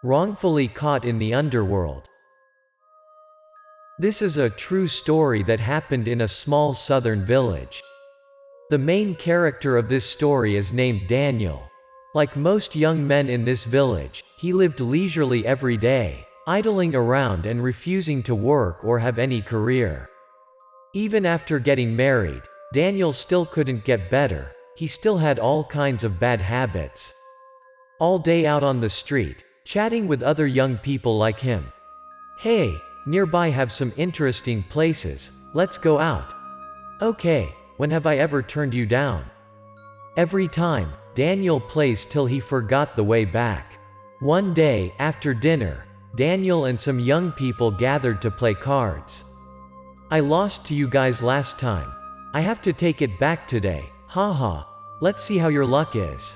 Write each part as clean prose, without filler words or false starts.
wrongfully caught in the underworld. This is a true story that happened in a small southern village. The main character of this story is named Daniel. Like most young men in this village, he lived leisurely every day, idling around and refusing to work or have any career. Even after getting married, Daniel still couldn't get better. He still had all kinds of bad habits. All day out on the street, chatting with other young people like him. "Hey, nearby have some interesting places, let's go out." "Okay, when have I ever turned you down?" Every time, Daniel plays till he forgot the way back. One day, after dinner, Daniel and some young people gathered to play cards. "I lost to you guys last time. I have to take it back today, haha, let's see how your luck is."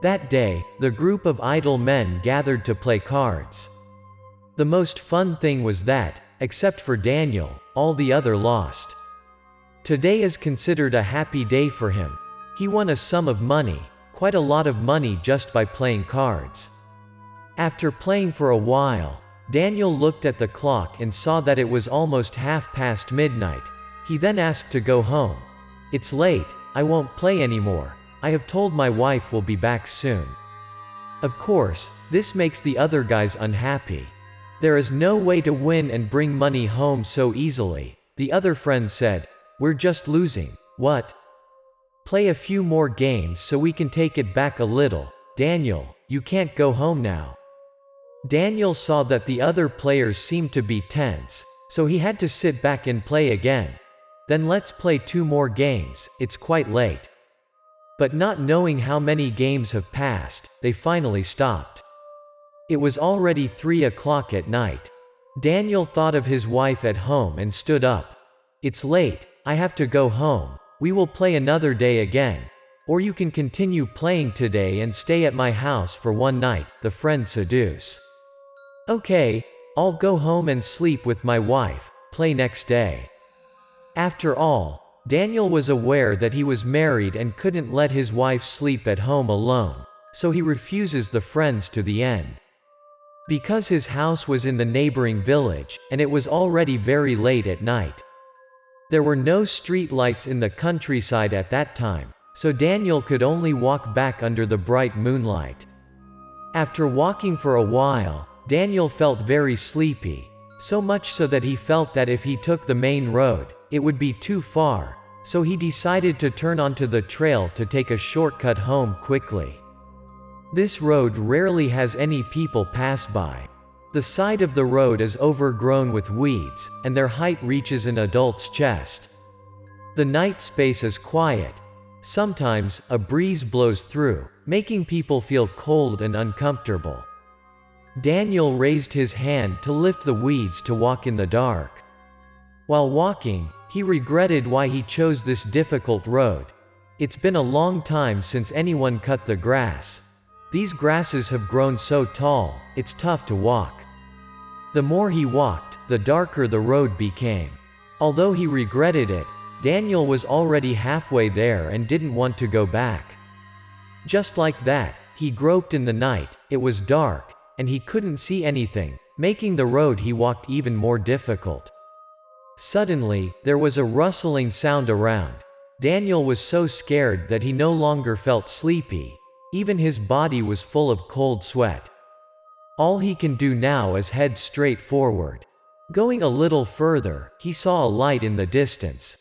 That day, the group of idle men gathered to play cards. The most fun thing was that, except for Daniel, all the other lost. Today is considered a happy day for him. He won a sum of money, quite a lot of money just by playing cards. After playing for a while, Daniel looked at the clock and saw that it was almost past midnight. He then asked to go home. "It's late, I won't play anymore. I have told my wife we'll be back soon." Of course, this makes the other guys unhappy. "There is no way to win and bring money home so easily," the other friend said. "We're just losing." "What? Play a few more games so we can take it back a little. Daniel, you can't go home now." Daniel saw that the other players seemed to be tense, so he had to sit back and play again. "Then let's play 2 more games, it's quite late." But not knowing how many games have passed, they finally stopped. It was already 3 o'clock at night. Daniel thought of his wife at home and stood up. "It's late, I have to go home. We will play another day again. Or you can continue playing today and stay at my house for one night," the friend seduced. "Okay, I'll go home and sleep with my wife, play next day." After all, Daniel was aware that he was married and couldn't let his wife sleep at home alone, so he refuses the friends to the end. Because his house was in the neighboring village, and it was already very late at night. There were no street lights in the countryside at that time, so Daniel could only walk back under the bright moonlight. After walking for a while, Daniel felt very sleepy, so much so that he felt that if he took the main road, it would be too far, so he decided to turn onto the trail to take a shortcut home quickly. This road rarely has any people pass by. The side of the road is overgrown with weeds, and their height reaches an adult's chest. The night space is quiet. Sometimes, a breeze blows through, making people feel cold and uncomfortable. Daniel raised his hand to lift the weeds to walk in the dark. While walking, he regretted why he chose this difficult road. It's been a long time since anyone cut the grass. These grasses have grown so tall, it's tough to walk. The more he walked, the darker the road became. Although he regretted it, Daniel was already halfway there and didn't want to go back. Just like that, he groped in the night. It was dark, and he couldn't see anything, making the road he walked even more difficult. Suddenly, there was a rustling sound around. Daniel was so scared that he no longer felt sleepy. Even his body was full of cold sweat. All he can do now is head straight forward. Going a little further, he saw a light in the distance.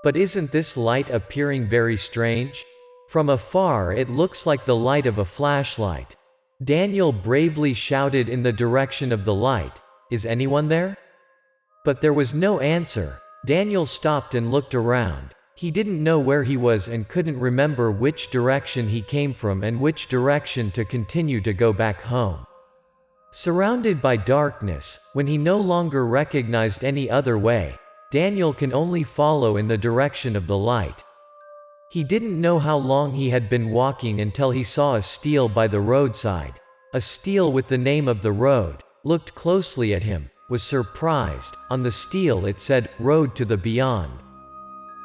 But isn't this light appearing very strange? From afar it looks like the light of a flashlight. Daniel bravely shouted in the direction of the light, "Is anyone there?" But there was no answer. Daniel stopped and looked around. He didn't know where he was and couldn't remember which direction he came from and which direction to continue to go back home. Surrounded by darkness, when he no longer recognized any other way, Daniel can only follow in the direction of the light. He didn't know how long he had been walking until he saw a stele by the roadside. A stele with the name of the road, looked closely at him, was surprised. On the stele it said, "Road to the Beyond."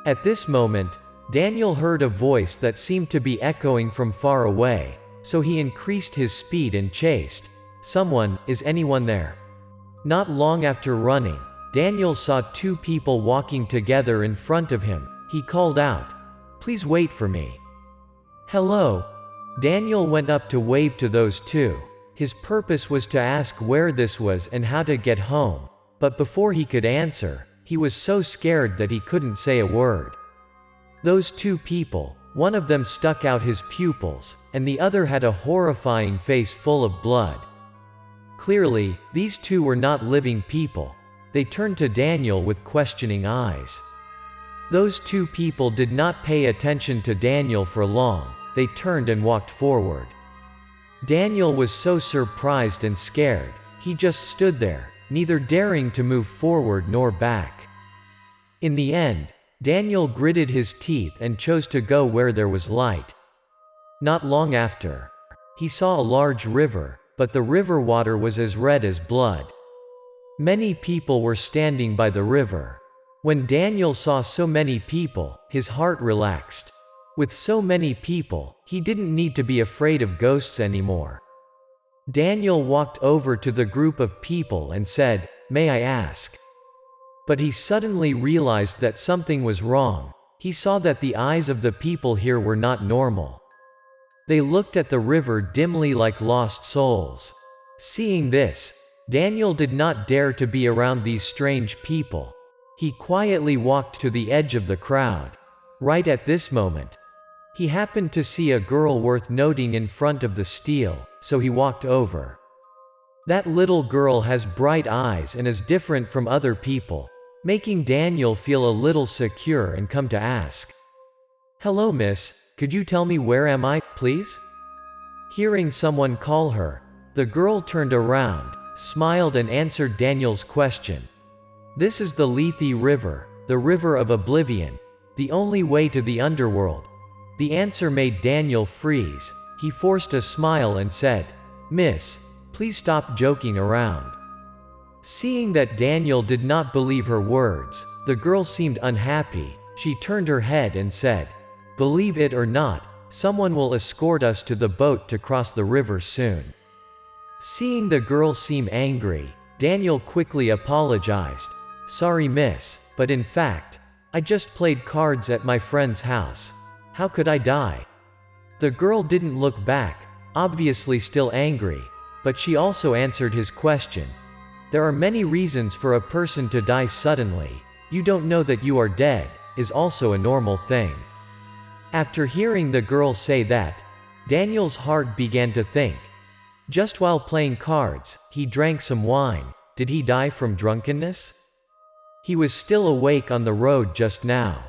At this moment, Daniel heard a voice that seemed to be echoing from far away, so he increased his speed and chased. Someone, is anyone there? Not long after running, Daniel saw two people walking together in front of him. He called out, "Please wait for me." "Hello." Daniel went up to wave to those two. His purpose was to ask where this was and how to get home, but before he could answer, he was so scared that he couldn't say a word. Those two people, one of them stuck out his pupils, and the other had a horrifying face full of blood. Clearly, these two were not living people. They turned to Daniel with questioning eyes. Those two people did not pay attention to Daniel for long. They turned and walked forward. Daniel was so surprised and scared, he just stood there, neither daring to move forward nor back. In the end, Daniel gritted his teeth and chose to go where there was light. Not long after, he saw a large river, but the river water was as red as blood. Many people were standing by the river. When Daniel saw so many people, his heart relaxed. With so many people, he didn't need to be afraid of ghosts anymore. Daniel walked over to the group of people and said, "May I ask?" But he suddenly realized that something was wrong. He saw that the eyes of the people here were not normal. They looked at the river dimly like lost souls. Seeing this, Daniel did not dare to be around these strange people. He quietly walked to the edge of the crowd. Right at this moment, he happened to see a girl worth noting in front of the stele, so he walked over. That little girl has bright eyes and is different from other people, making Daniel feel a little secure and come to ask, "Hello miss, could you tell me where am I, please?" Hearing someone call her, the girl turned around, smiled and answered Daniel's question. "This is the Lethe River, the river of oblivion, the only way to the underworld." The answer made Daniel freeze. He forced a smile and said, "Miss, please stop joking around." Seeing that Daniel did not believe her words, the girl seemed unhappy. She turned her head and said, "Believe it or not, someone will escort us to the boat to cross the river soon." Seeing the girl seem angry, Daniel quickly apologized. "Sorry miss, but in fact, I just played cards at my friend's house. How could I die?" The girl didn't look back, obviously still angry, but she also answered his question. "There are many reasons for a person to die suddenly. You don't know that you are dead, is also a normal thing." After hearing the girl say that, Daniel's heart began to think. Just while playing cards, he drank some wine. Did he die from drunkenness? He was still awake on the road just now.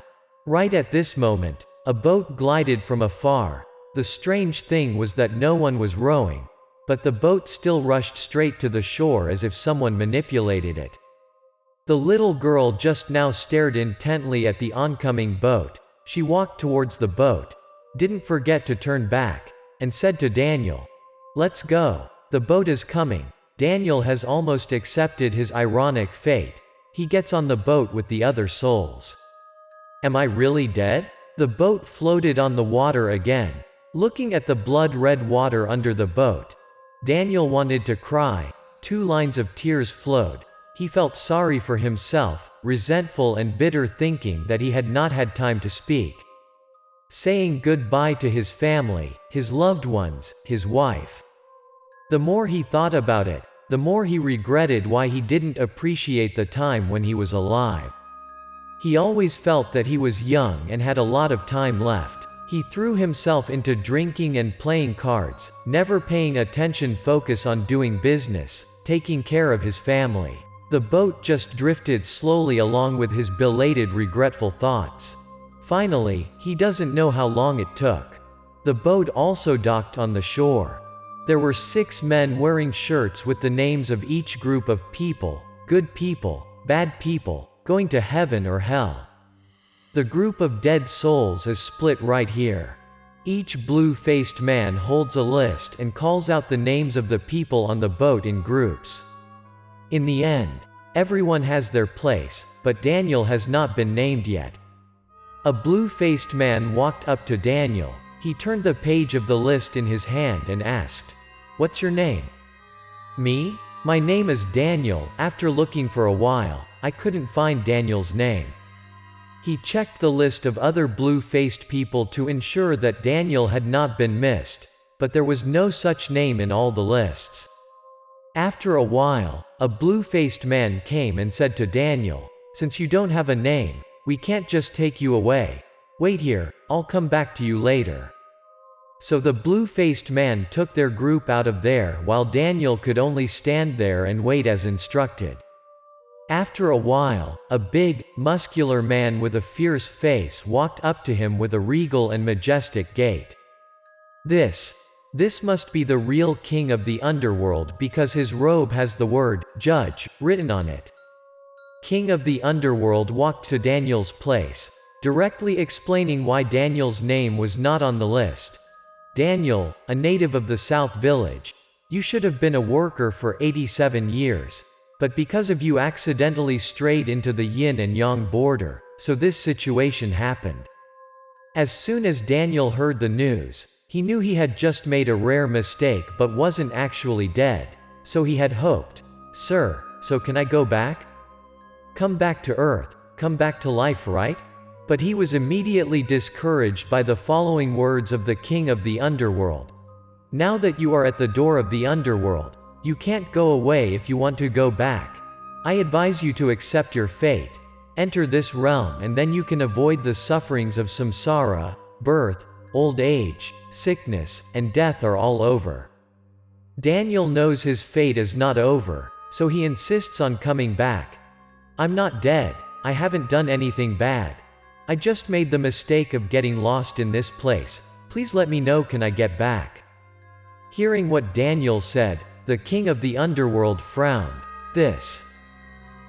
Right at this moment, a boat glided from afar. The strange thing was that no one was rowing, but the boat still rushed straight to the shore as if someone manipulated it. The little girl just now stared intently at the oncoming boat. She walked towards the boat, didn't forget to turn back, and said to Daniel, "Let's go. The boat is coming." Daniel has almost accepted his ironic fate. He gets on the boat with the other souls. Am I really dead? The boat floated on the water again. Looking at the blood-red water under the boat, Daniel wanted to cry. 2 lines of tears flowed. He felt sorry for himself, resentful and bitter, thinking that he had not had time to speak. Saying goodbye to his family, his loved ones, his wife. The more he thought about it, the more he regretted why he didn't appreciate the time when he was alive. He always felt that he was young and had a lot of time left. He threw himself into drinking and playing cards, never paying attention, focus on doing business, taking care of his family. The boat just drifted slowly along with his belated regretful thoughts. Finally, he doesn't know how long it took. The boat also docked on the shore. There were 6 men wearing shirts with the names of each group of people: good people, bad people, going to heaven or hell. The group of dead souls is split right here. Each blue-faced man holds a list and calls out the names of the people on the boat in groups. In the end, everyone has their place, but Daniel has not been named yet. A blue-faced man walked up to Daniel. He turned the page of the list in his hand and asked, "What's your name?" Me? My name is Daniel. After looking for a while, I couldn't find Daniel's name. He checked the list of other blue-faced people to ensure that Daniel had not been missed, but there was no such name in all the lists. After a while, a blue-faced man came and said to Daniel, "Since you don't have a name, we can't just take you away. Wait here, I'll come back to you later." So the blue-faced man took their group out of there while Daniel could only stand there and wait as instructed. After a while, a big, muscular man with a fierce face walked up to him with a regal and majestic gait. This must be the real king of the underworld because his robe has the word, "Judge," written on it. King of the underworld walked to Daniel's place, directly explaining why Daniel's name was not on the list. "Daniel, a native of the South Village, you should have been a worker for 87 years. But because of you accidentally strayed into the yin and yang border, so this situation happened." As soon as Daniel heard the news, he knew he had just made a rare mistake but wasn't actually dead, so he had hoped. "Sir, so can I go back? Come back to Earth, come back to life, right?" But he was immediately discouraged by the following words of the king of the underworld. "Now that you are at the door of the underworld, you can't go away if you want to go back. I advise you to accept your fate. Enter this realm and then you can avoid the sufferings of samsara. Birth, old age, sickness, and death are all over." Daniel knows his fate is not over, so he insists on coming back. "I'm not dead, I haven't done anything bad. I just made the mistake of getting lost in this place. Please let me know, can I get back?" Hearing what Daniel said, the king of the underworld frowned.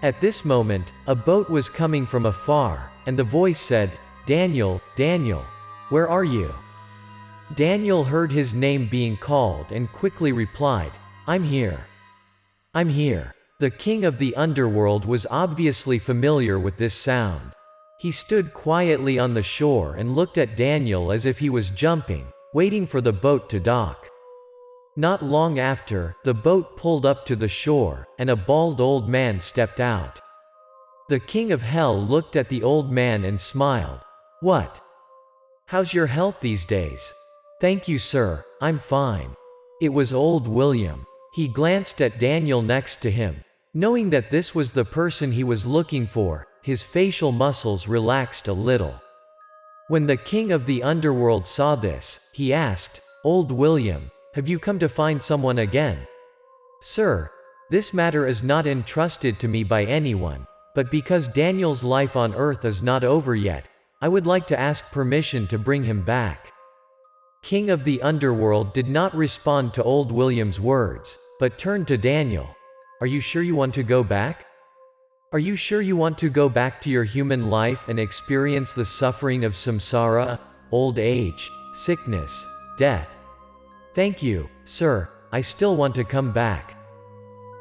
At this moment, a boat was coming from afar, and the voice said, "Daniel, Daniel, where are you?" Daniel heard his name being called and quickly replied, "I'm here. I'm here." The king of the underworld was obviously familiar with this sound. He stood quietly on the shore and looked at Daniel as if he was jumping, waiting for the boat to dock. Not long after, the boat pulled up to the shore, and a bald old man stepped out. The king of hell looked at the old man and smiled. "What? How's your health these days?" "Thank you, sir, I'm fine." It was old William. He glanced at Daniel next to him. Knowing that this was the person he was looking for, his facial muscles relaxed a little. When the king of the underworld saw this, he asked, "Old William, have you come to find someone again?" "Sir, this matter is not entrusted to me by anyone, but because Daniel's life on earth is not over yet, I would like to ask permission to bring him back." King of the underworld did not respond to old William's words, but turned to Daniel. "Are you sure you want to go back? Are you sure you want to go back to your human life and experience the suffering of samsara, old age, sickness, death?" "Thank you, sir, I still want to come back."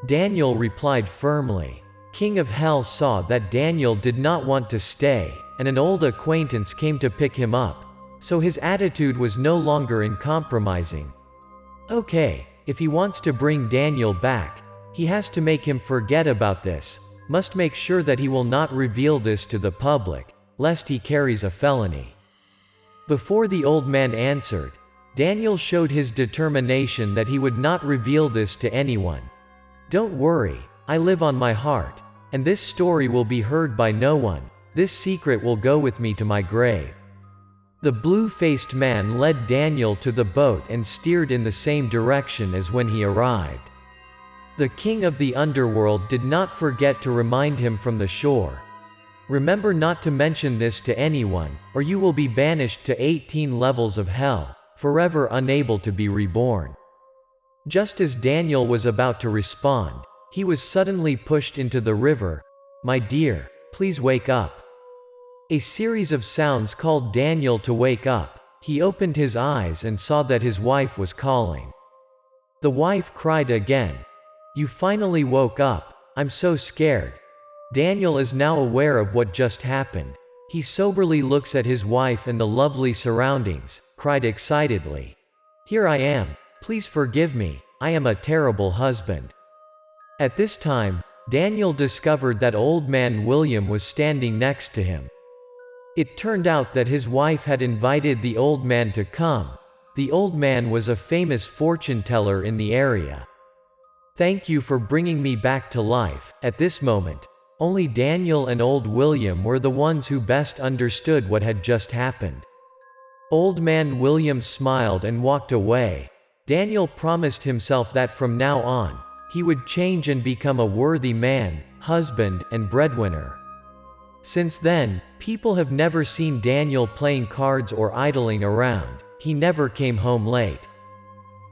Daniel replied firmly. King of hell saw that Daniel did not want to stay, and an old acquaintance came to pick him up, so his attitude was no longer uncompromising. Okay, if he wants to bring Daniel back, he has to make him forget about this, must make sure that he will not reveal this to the public, lest he carries a felony. Before the old man answered, Daniel showed his determination that he would not reveal this to anyone. "Don't worry, I live on my heart, and this story will be heard by no one. This secret will go with me to my grave." The blue-faced man led Daniel to the boat and steered in the same direction as when he arrived. The king of the underworld did not forget to remind him from the shore. "Remember not to mention this to anyone, or you will be banished to 18 levels of hell, forever unable to be reborn." Just as Daniel was about to respond, he was suddenly pushed into the river. "My dear, please wake up." A series of sounds called Daniel to wake up. He opened his eyes and saw that his wife was calling. The wife cried again. "You finally woke up, I'm so scared." Daniel is now aware of what just happened. He soberly looks at his wife and the lovely surroundings, cried excitedly. "Here I am, please forgive me, I am a terrible husband. At this time, Daniel discovered that old man William was standing next to him. It turned out that his wife had invited the old man to come. The old man was a famous fortune teller in the area. "Thank you for bringing me back to life." At this moment, only Daniel and old William were the ones who best understood what had just happened. Old man William smiled and walked away. Daniel promised himself that from now on, he would change and become a worthy man, husband, and breadwinner. Since then, people have never seen Daniel playing cards or idling around. He never came home late.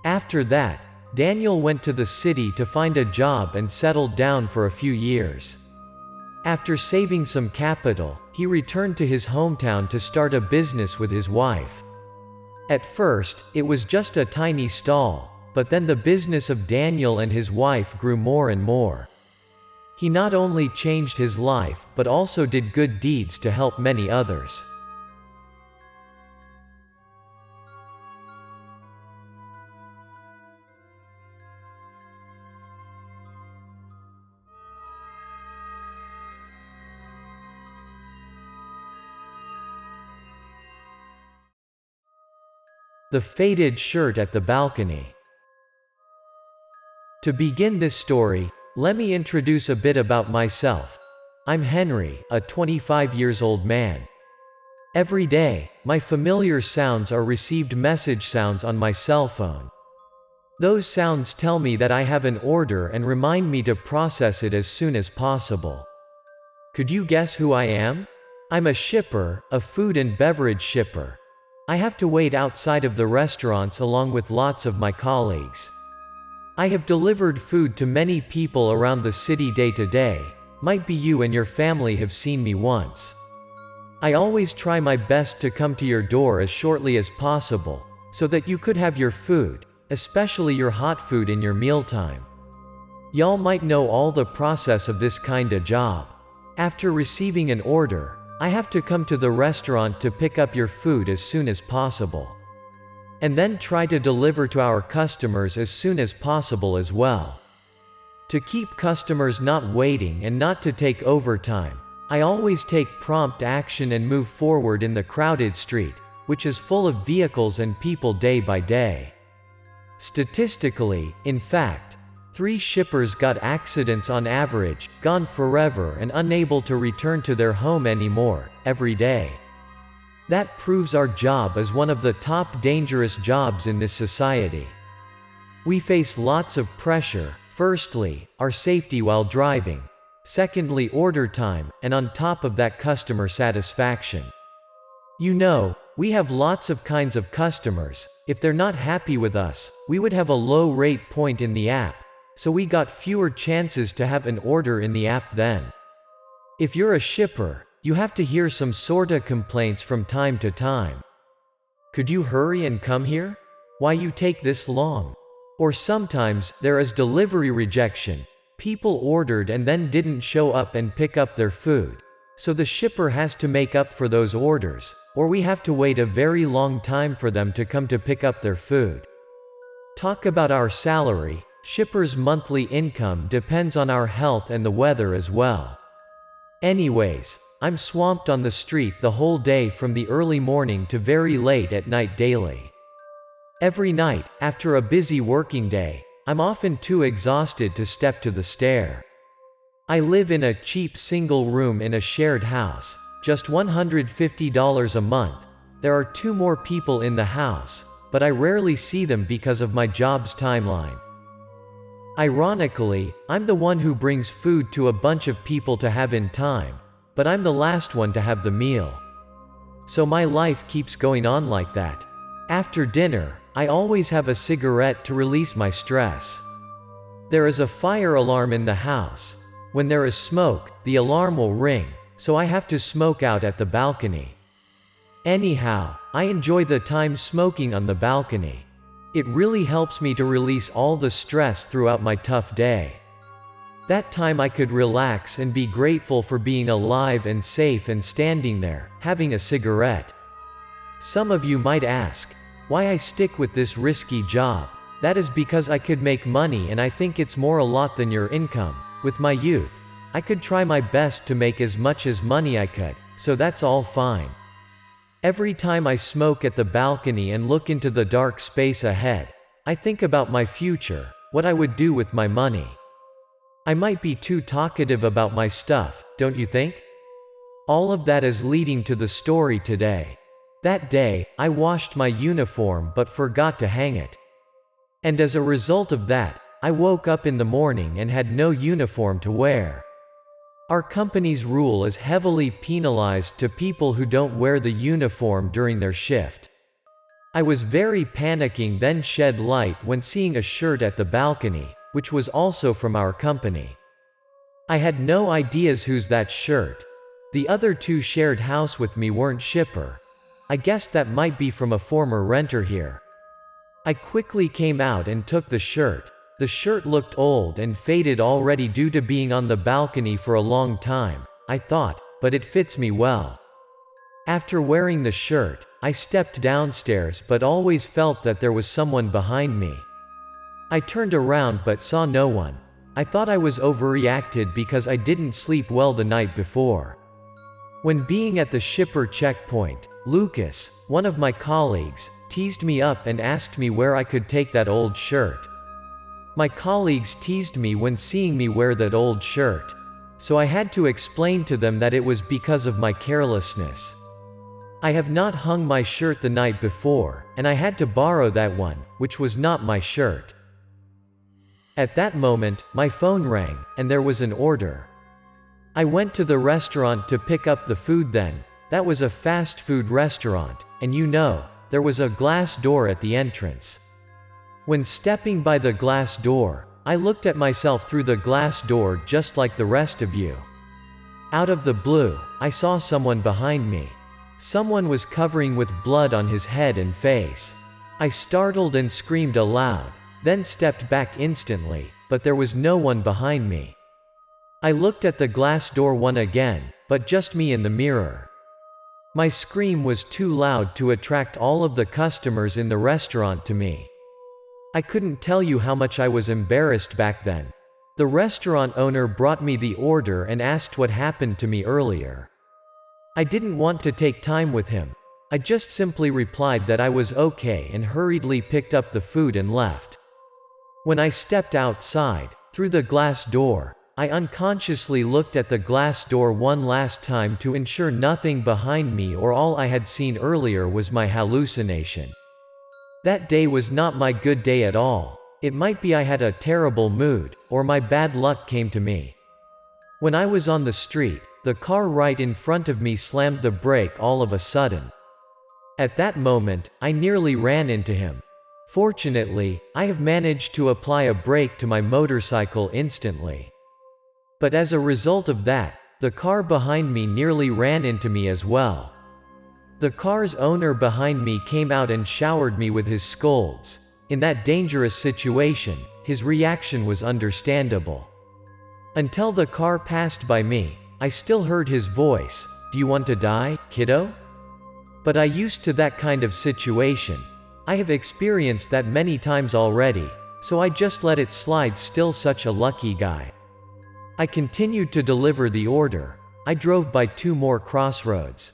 After that, Daniel went to the city to find a job and settled down for a few years. After saving some capital, he returned to his hometown to start a business with his wife. At first, it was just a tiny stall, but then the business of Daniel and his wife grew more and more. He not only changed his life, but also did good deeds to help many others. The faded shirt at the balcony. To begin this story, let me introduce a bit about myself. I'm Henry, a 25 years old man. Every day, my familiar sounds are received message sounds on my cell phone. Those sounds tell me that I have an order and remind me to process it as soon as possible. Could you guess who I am? I'm a shipper, a food and beverage shipper. I have to wait outside of the restaurants along with lots of my colleagues. I have delivered food to many people around the city day to day. Might be you and your family have seen me once. I always try my best to come to your door as shortly as possible, so that you could have your food, especially your hot food in your mealtime. Y'all might know all the process of this kinda job. After receiving an order, I have to come to the restaurant to pick up your food as soon as possible. And then try to deliver to our customers as soon as possible as well. To keep customers not waiting and not to take overtime, I always take prompt action and move forward in the crowded street, which is full of vehicles and people day by day. Statistically, in fact, 3 shippers got accidents on average, gone forever and unable to return to their home anymore, every day. That proves our job is one of the top dangerous jobs in this society. We face lots of pressure, firstly, our safety while driving, secondly order time, and on top of that customer satisfaction. You know, we have lots of kinds of customers. If they're not happy with us, we would have a low rate point in the app, so we got fewer chances to have an order in the app then. If you're a shipper, you have to hear some sorta complaints from time to time. Could you hurry and come here? Why you take this long? Or sometimes, there is delivery rejection. People ordered and then didn't show up and pick up their food. So the shipper has to make up for those orders, or we have to wait a very long time for them to come to pick up their food. Talk about our salary, shippers' monthly income depends on our health and the weather as well. Anyways, I'm swamped on the street the whole day from the early morning to very late at night daily. Every night, after a busy working day, I'm often too exhausted to step to the stair. I live in a cheap single room in a shared house, just $150 a month. There are 2 more people in the house, but I rarely see them because of my job's timeline. Ironically, I'm the one who brings food to a bunch of people to have in time, but I'm the last one to have the meal. So my life keeps going on like that. After dinner, I always have a cigarette to release my stress. There is a fire alarm in the house. When there is smoke, the alarm will ring, so I have to smoke out at the balcony. Anyhow, I enjoy the time smoking on the balcony. It really helps me to release all the stress throughout my tough day. That time I could relax and be grateful for being alive and safe and standing there, having a cigarette. Some of you might ask, why I stick with this risky job. That is because I could make money, and I think it's more a lot than your income. With my youth, I could try my best to make as much as money I could, so that's all fine. Every time I smoke at the balcony and look into the dark space ahead, I think about my future, what I would do with my money. I might be too talkative about my stuff, don't you think? All of that is leading to the story today. That day, I washed my uniform but forgot to hang it. And as a result of that, I woke up in the morning and had no uniform to wear. Our company's rule is heavily penalized to people who don't wear the uniform during their shift. I was very panicking, then shed light when seeing a shirt at the balcony, which was also from our company. I had no ideas whose that shirt. The other two shared house with me weren't shipper. I guess that might be from a former renter here. I quickly came out and took the shirt. The shirt looked old and faded already due to being on the balcony for a long time, I thought, but it fits me well. After wearing the shirt, I stepped downstairs but always felt that there was someone behind me. I turned around but saw no one. I thought I was overreacted because I didn't sleep well the night before. When being at the shipper checkpoint, Lucas, one of my colleagues, teased me up and asked me where I could take that old shirt. My colleagues teased me when seeing me wear that old shirt, so I had to explain to them that it was because of my carelessness. I have not hung my shirt the night before, and I had to borrow that one, which was not my shirt. At that moment, my phone rang, and there was an order. I went to the restaurant to pick up the food then. That was a fast food restaurant, and there was a glass door at the entrance. When stepping by the glass door, I looked at myself through the glass door just like the rest of you. Out of the blue, I saw someone behind me. Someone was covering with blood on his head and face. I startled and screamed aloud, then stepped back instantly, but there was no one behind me. I looked at the glass door one again, but just me in the mirror. My scream was too loud to attract all of the customers in the restaurant to me. I couldn't tell you how much I was embarrassed back then. The restaurant owner brought me the order and asked what happened to me earlier. I didn't want to take time with him. I just simply replied that I was okay and hurriedly picked up the food and left. When I stepped outside, through the glass door, I unconsciously looked at the glass door one last time to ensure nothing behind me or all I had seen earlier was my hallucination. That day was not my good day at all. It might be I had a terrible mood, or my bad luck came to me. When I was on the street, the car right in front of me slammed the brake all of a sudden. At that moment, I nearly ran into him. Fortunately, I have managed to apply a brake to my motorcycle instantly. But as a result of that, the car behind me nearly ran into me as well. The car's owner behind me came out and showered me with his scolds. In that dangerous situation, his reaction was understandable. Until the car passed by me, I still heard his voice, "Do you want to die, kiddo?" But I used to that kind of situation. I have experienced that many times already, so I just let it slide. Still such a lucky guy. I continued to deliver the order. I drove by 2 more crossroads.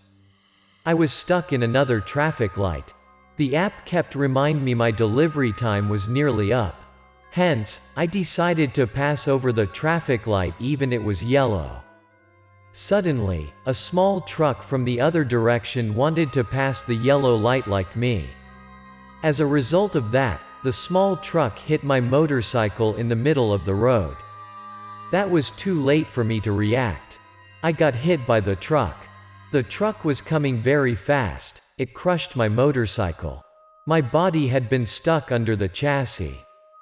I was stuck in another traffic light. The app kept reminding me my delivery time was nearly up. Hence, I decided to pass over the traffic light even it was yellow. Suddenly, a small truck from the other direction wanted to pass the yellow light like me. As a result of that, the small truck hit my motorcycle in the middle of the road. That was too late for me to react. I got hit by the truck. The truck was coming very fast. It crushed my motorcycle. My body had been stuck under the chassis.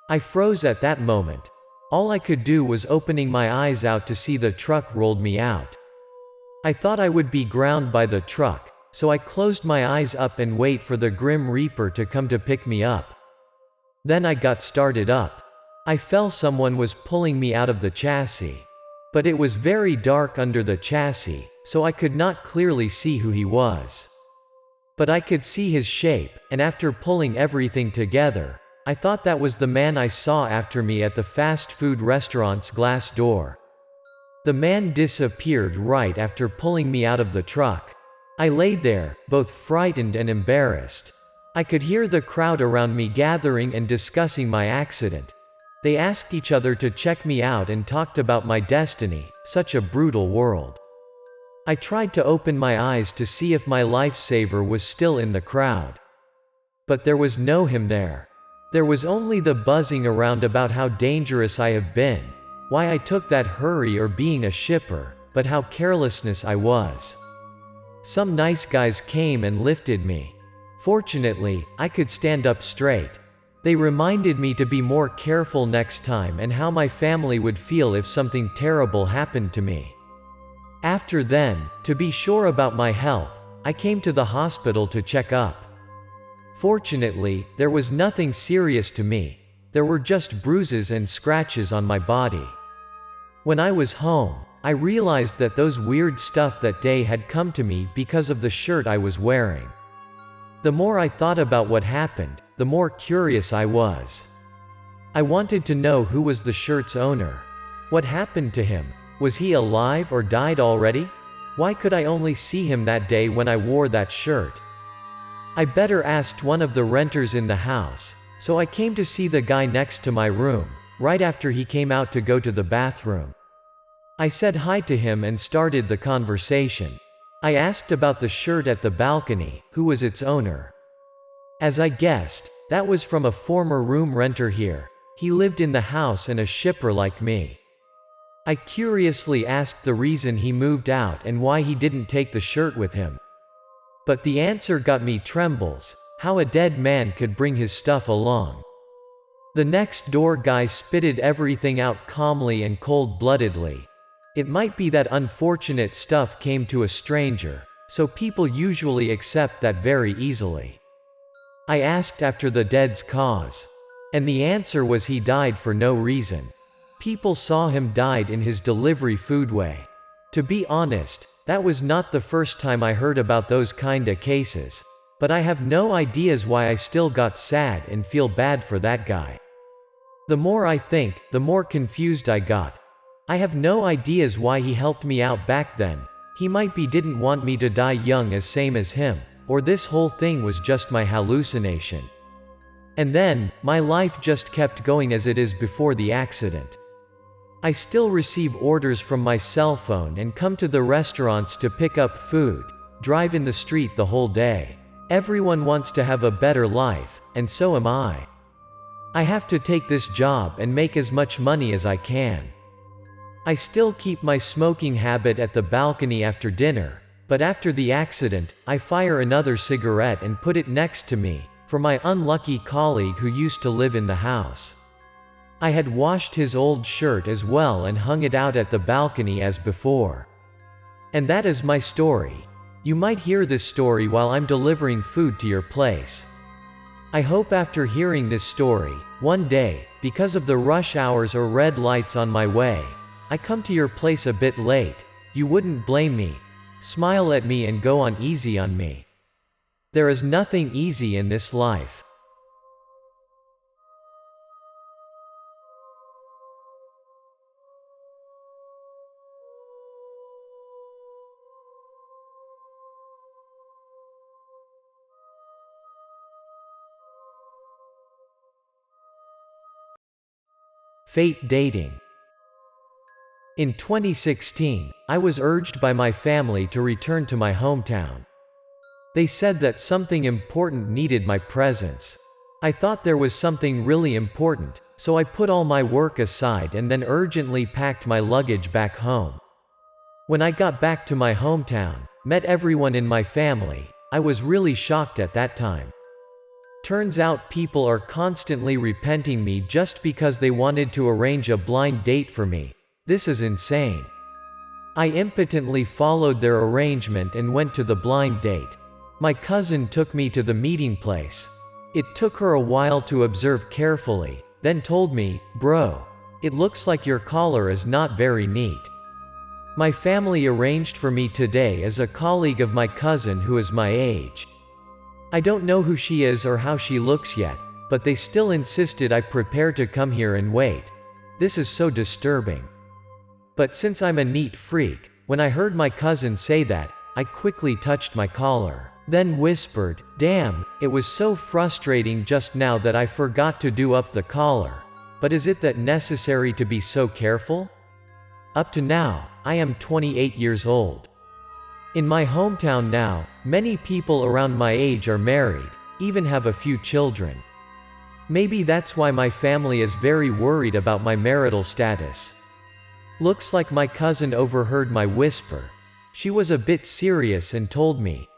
I froze at that moment. All I could do was opening my eyes out to see the truck rolled me out. I thought I would be ground by the truck, so I closed my eyes up and wait for the Grim Reaper to come to pick me up. Then I got started up. I felt someone was pulling me out of the chassis. But it was very dark under the chassis, so I could not clearly see who he was. But I could see his shape, and after pulling everything together, I thought that was the man I saw after me at the fast food restaurant's glass door. The man disappeared right after pulling me out of the truck. I laid there, both frightened and embarrassed. I could hear the crowd around me gathering and discussing my accident. They asked each other to check me out and talked about my destiny. Such a brutal world. I tried to open my eyes to see if my lifesaver was still in the crowd. But there was no him there. There was only the buzzing around about how dangerous I have been, why I took that hurry or being a shipper, but how carelessness I was. Some nice guys came and lifted me. Fortunately, I could stand up straight. They reminded me to be more careful next time and how my family would feel if something terrible happened to me. After then, to be sure about my health, I came to the hospital to check up. Fortunately, there was nothing serious to me. There were just bruises and scratches on my body. When I was home, I realized that those weird stuff that day had come to me because of the shirt I was wearing. The more I thought about what happened, the more curious I was. I wanted to know who was the shirt's owner. What happened to him? Was he alive or died already? Why could I only see him that day when I wore that shirt? I better asked one of the renters in the house, so I came to see the guy next to my room, right after he came out to go to the bathroom. I said hi to him and started the conversation. I asked about the shirt at the balcony, who was its owner. As I guessed, that was from a former room renter here. He lived in the house and a shipper like me. I curiously asked the reason he moved out and why he didn't take the shirt with him. But the answer got me trembles, how a dead man could bring his stuff along. The next door guy spitted everything out calmly and cold-bloodedly. It might be that unfortunate stuff came to a stranger, so people usually accept that very easily. I asked after the dead's cause. And the answer was he died for no reason. People saw him died in his delivery foodway. To be honest, that was not the first time I heard about those kinda cases, but I have no ideas why I still got sad and feel bad for that guy. The more I think, the more confused I got. I have no ideas why he helped me out back then. He might be didn't want me to die young as same as him, or this whole thing was just my hallucination. And then, my life just kept going as it is before the accident. I still receive orders from my cell phone and come to the restaurants to pick up food, drive in the street the whole day. Everyone wants to have a better life, and so am I. I have to take this job and make as much money as I can. I still keep my smoking habit at the balcony after dinner, but after the accident, I fire another cigarette and put it next to me, for my unlucky colleague who used to live in the house. I had washed his old shirt as well and hung it out at the balcony as before. And that is my story. You might hear this story while I'm delivering food to your place. I hope after hearing this story, one day, because of the rush hours or red lights on my way, I come to your place a bit late, you wouldn't blame me. Smile at me and go on easy on me. There is nothing easy in this life. Fate dating. In 2016, I was urged by my family to return to my hometown. They said that something important needed my presence. I thought there was something really important, so I put all my work aside and then urgently packed my luggage back home. When I got back to my hometown, met everyone in my family, I was really shocked at that time. Turns out people are constantly repenting me just because they wanted to arrange a blind date for me. This is insane. I impotently followed their arrangement and went to the blind date. My cousin took me to the meeting place. It took her a while to observe carefully, then told me, "Bro, it looks like your collar is not very neat." My family arranged for me today as a colleague of my cousin who is my age. I don't know who she is or how she looks yet, but they still insisted I prepare to come here and wait. This is so disturbing. But since I'm a neat freak, when I heard my cousin say that, I quickly touched my collar. Then whispered, "Damn, it was so frustrating just now that I forgot to do up the collar. But is it that necessary to be so careful?" Up to now, I am 28 years old. In my hometown now, many people around my age are married, even have a few children. Maybe that's why my family is very worried about my marital status. Looks like my cousin overheard my whisper. She was a bit serious and told me,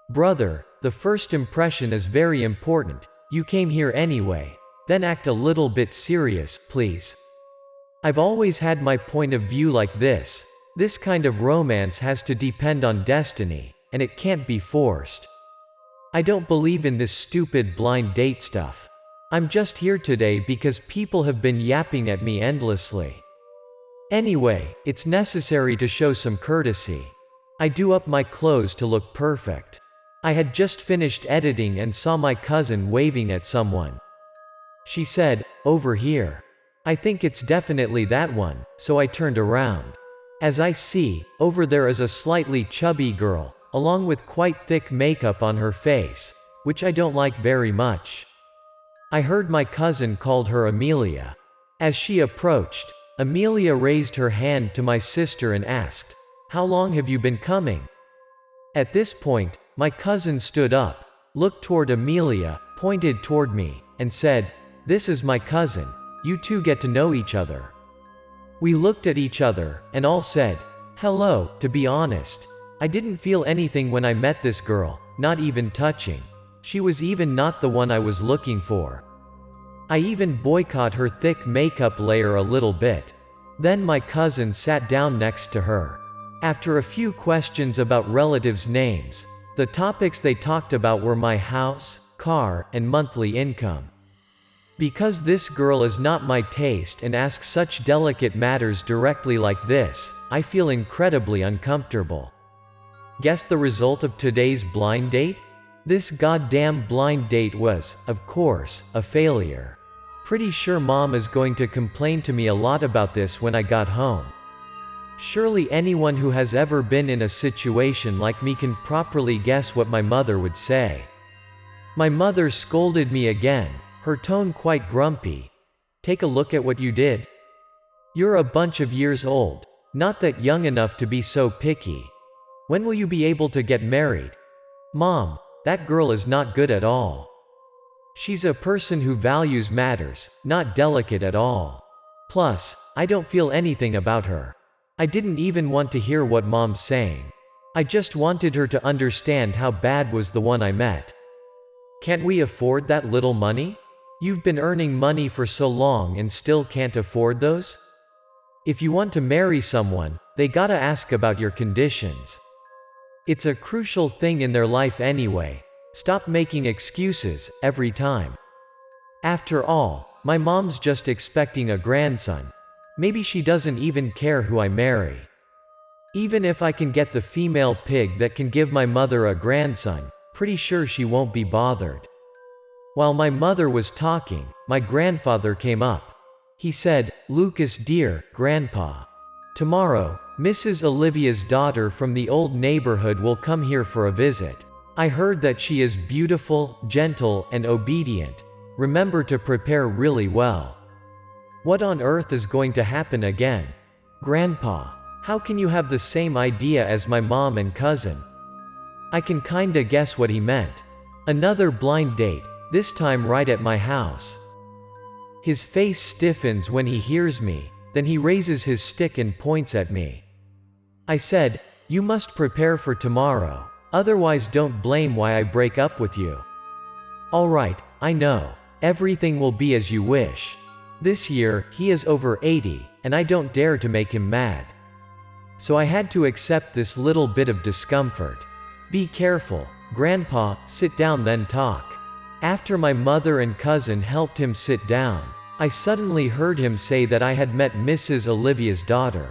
"Brother, the first impression is very important. You came here anyway. Then act a little bit serious, please." I've always had my point of view like this. This kind of romance has to depend on destiny, and it can't be forced. I don't believe in this stupid blind date stuff. I'm just here today because people have been yapping at me endlessly. Anyway, it's necessary to show some courtesy. I do up my clothes to look perfect. I had just finished editing and saw my cousin waving at someone. She said, "Over here." I think it's definitely that one, so I turned around. As I see, over there is a slightly chubby girl, along with quite thick makeup on her face, which I don't like very much. I heard my cousin called her Amelia. As she approached, Amelia raised her hand to my sister and asked, "How long have you been coming?" At this point, my cousin stood up, looked toward Amelia, pointed toward me, and said, "This is my cousin. You two get to know each other." We looked at each other, and all said, "Hello." To be honest, I didn't feel anything when I met this girl, not even touching. She was even not the one I was looking for. I even boycott her thick makeup layer a little bit. Then my cousin sat down next to her. After a few questions about relatives' names, the topics they talked about were my house, car, and monthly income. Because this girl is not my taste and asks such delicate matters directly like this, I feel incredibly uncomfortable. Guess the result of today's blind date? This goddamn blind date was, of course, a failure. Pretty sure Mom is going to complain to me a lot about this when I got home. Surely anyone who has ever been in a situation like me can properly guess what my mother would say. My mother scolded me again, her tone quite grumpy. "Take a look at what you did. You're a bunch of years old, not that young enough to be so picky. When will you be able to get married? Mom, that girl is not good at all. She's a person who values matters, not delicate at all. Plus, I don't feel anything about her." I didn't even want to hear what Mom's saying. I just wanted her to understand how bad was the one I met. Can't we afford that little money? You've been earning money for so long and still can't afford those? If you want to marry someone, they gotta ask about your conditions. It's a crucial thing in their life anyway. Stop making excuses every time. After all, my mom's just expecting a grandson. Maybe she doesn't even care who I marry. Even if I can get the female pig that can give my mother a grandson, pretty sure she won't be bothered. While my mother was talking, my grandfather came up. He said, "Lucas dear, Grandpa. Tomorrow, Mrs. Olivia's daughter from the old neighborhood will come here for a visit. I heard that she is beautiful, gentle, and obedient. Remember to prepare really well." What on earth is going to happen again? Grandpa, how can you have the same idea as my mom and cousin? I can kinda guess what he meant. Another blind date, this time right at my house. His face stiffens when he hears me, then he raises his stick and points at me. I said, "You must prepare for tomorrow, otherwise don't blame why I break up with you." "Alright, I know. Everything will be as you wish." This year, he is over 80, and I don't dare to make him mad. So I had to accept this little bit of discomfort. "Be careful, Grandpa, sit down then talk." After my mother and cousin helped him sit down, I suddenly heard him say that I had met Mrs. Olivia's daughter.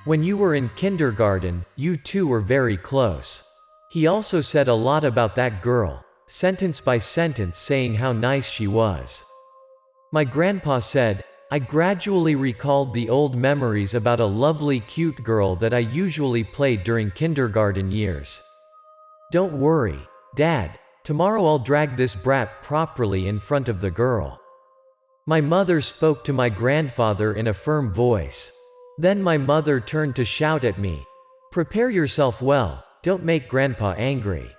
"When you were in kindergarten, you two were very close." He also said a lot about that girl. sentence by sentence saying how nice she was. My grandpa said, I gradually recalled the old memories about a lovely cute girl that I usually played during kindergarten years. Don't worry, Dad, tomorrow I'll drag this brat properly in front of the girl. My mother spoke to my grandfather in a firm voice. Then my mother turned to shout at me, prepare yourself well, don't make Grandpa angry.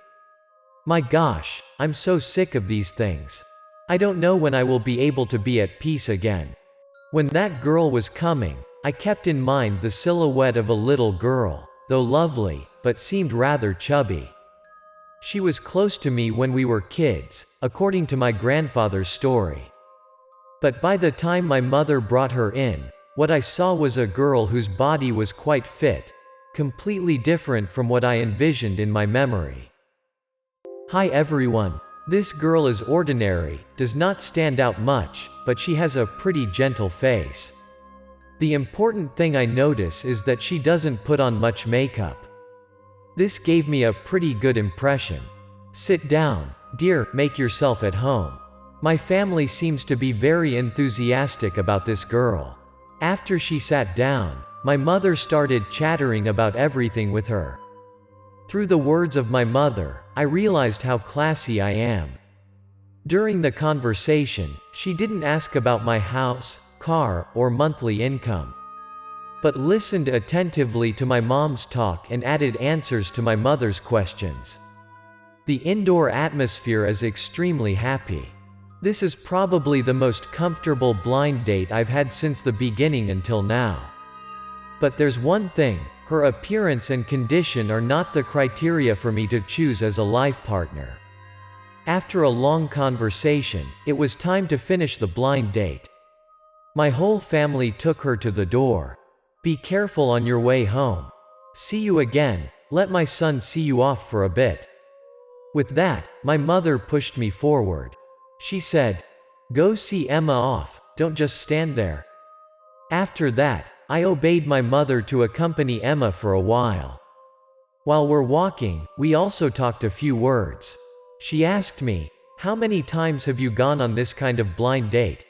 My gosh, I'm so sick of these things. I don't know when I will be able to be at peace again. When that girl was coming, I kept in mind the silhouette of a little girl, though lovely, but seemed rather chubby. She was close to me when we were kids, according to my grandfather's story. But by the time my mother brought her in, what I saw was a girl whose body was quite fit, completely different from what I envisioned in my memory. Hi everyone. This girl is ordinary, does not stand out much, but she has a pretty gentle face. The important thing I notice is that she doesn't put on much makeup. This gave me a pretty good impression. Sit down, dear, make yourself at home. My family seems to be very enthusiastic about this girl. After she sat down, my mother started chattering about everything with her. Through the words of my mother, I realized how classy I am. During the conversation, she didn't ask about my house, car, or monthly income, but listened attentively to my mom's talk and added answers to my mother's questions. The indoor atmosphere is extremely happy. This is probably the most comfortable blind date I've had since the beginning until now. But there's one thing. Her appearance and condition are not the criteria for me to choose as a life partner. After a long conversation, it was time to finish the blind date. My whole family took her to the door. Be careful on your way home. See you again, let my son see you off for a bit. With that, my mother pushed me forward. She said, go see Emma off, don't just stand there. After that, I obeyed my mother to accompany Emma for a while. While we're walking, we also talked a few words. She asked me, how many times have you gone on this kind of blind date?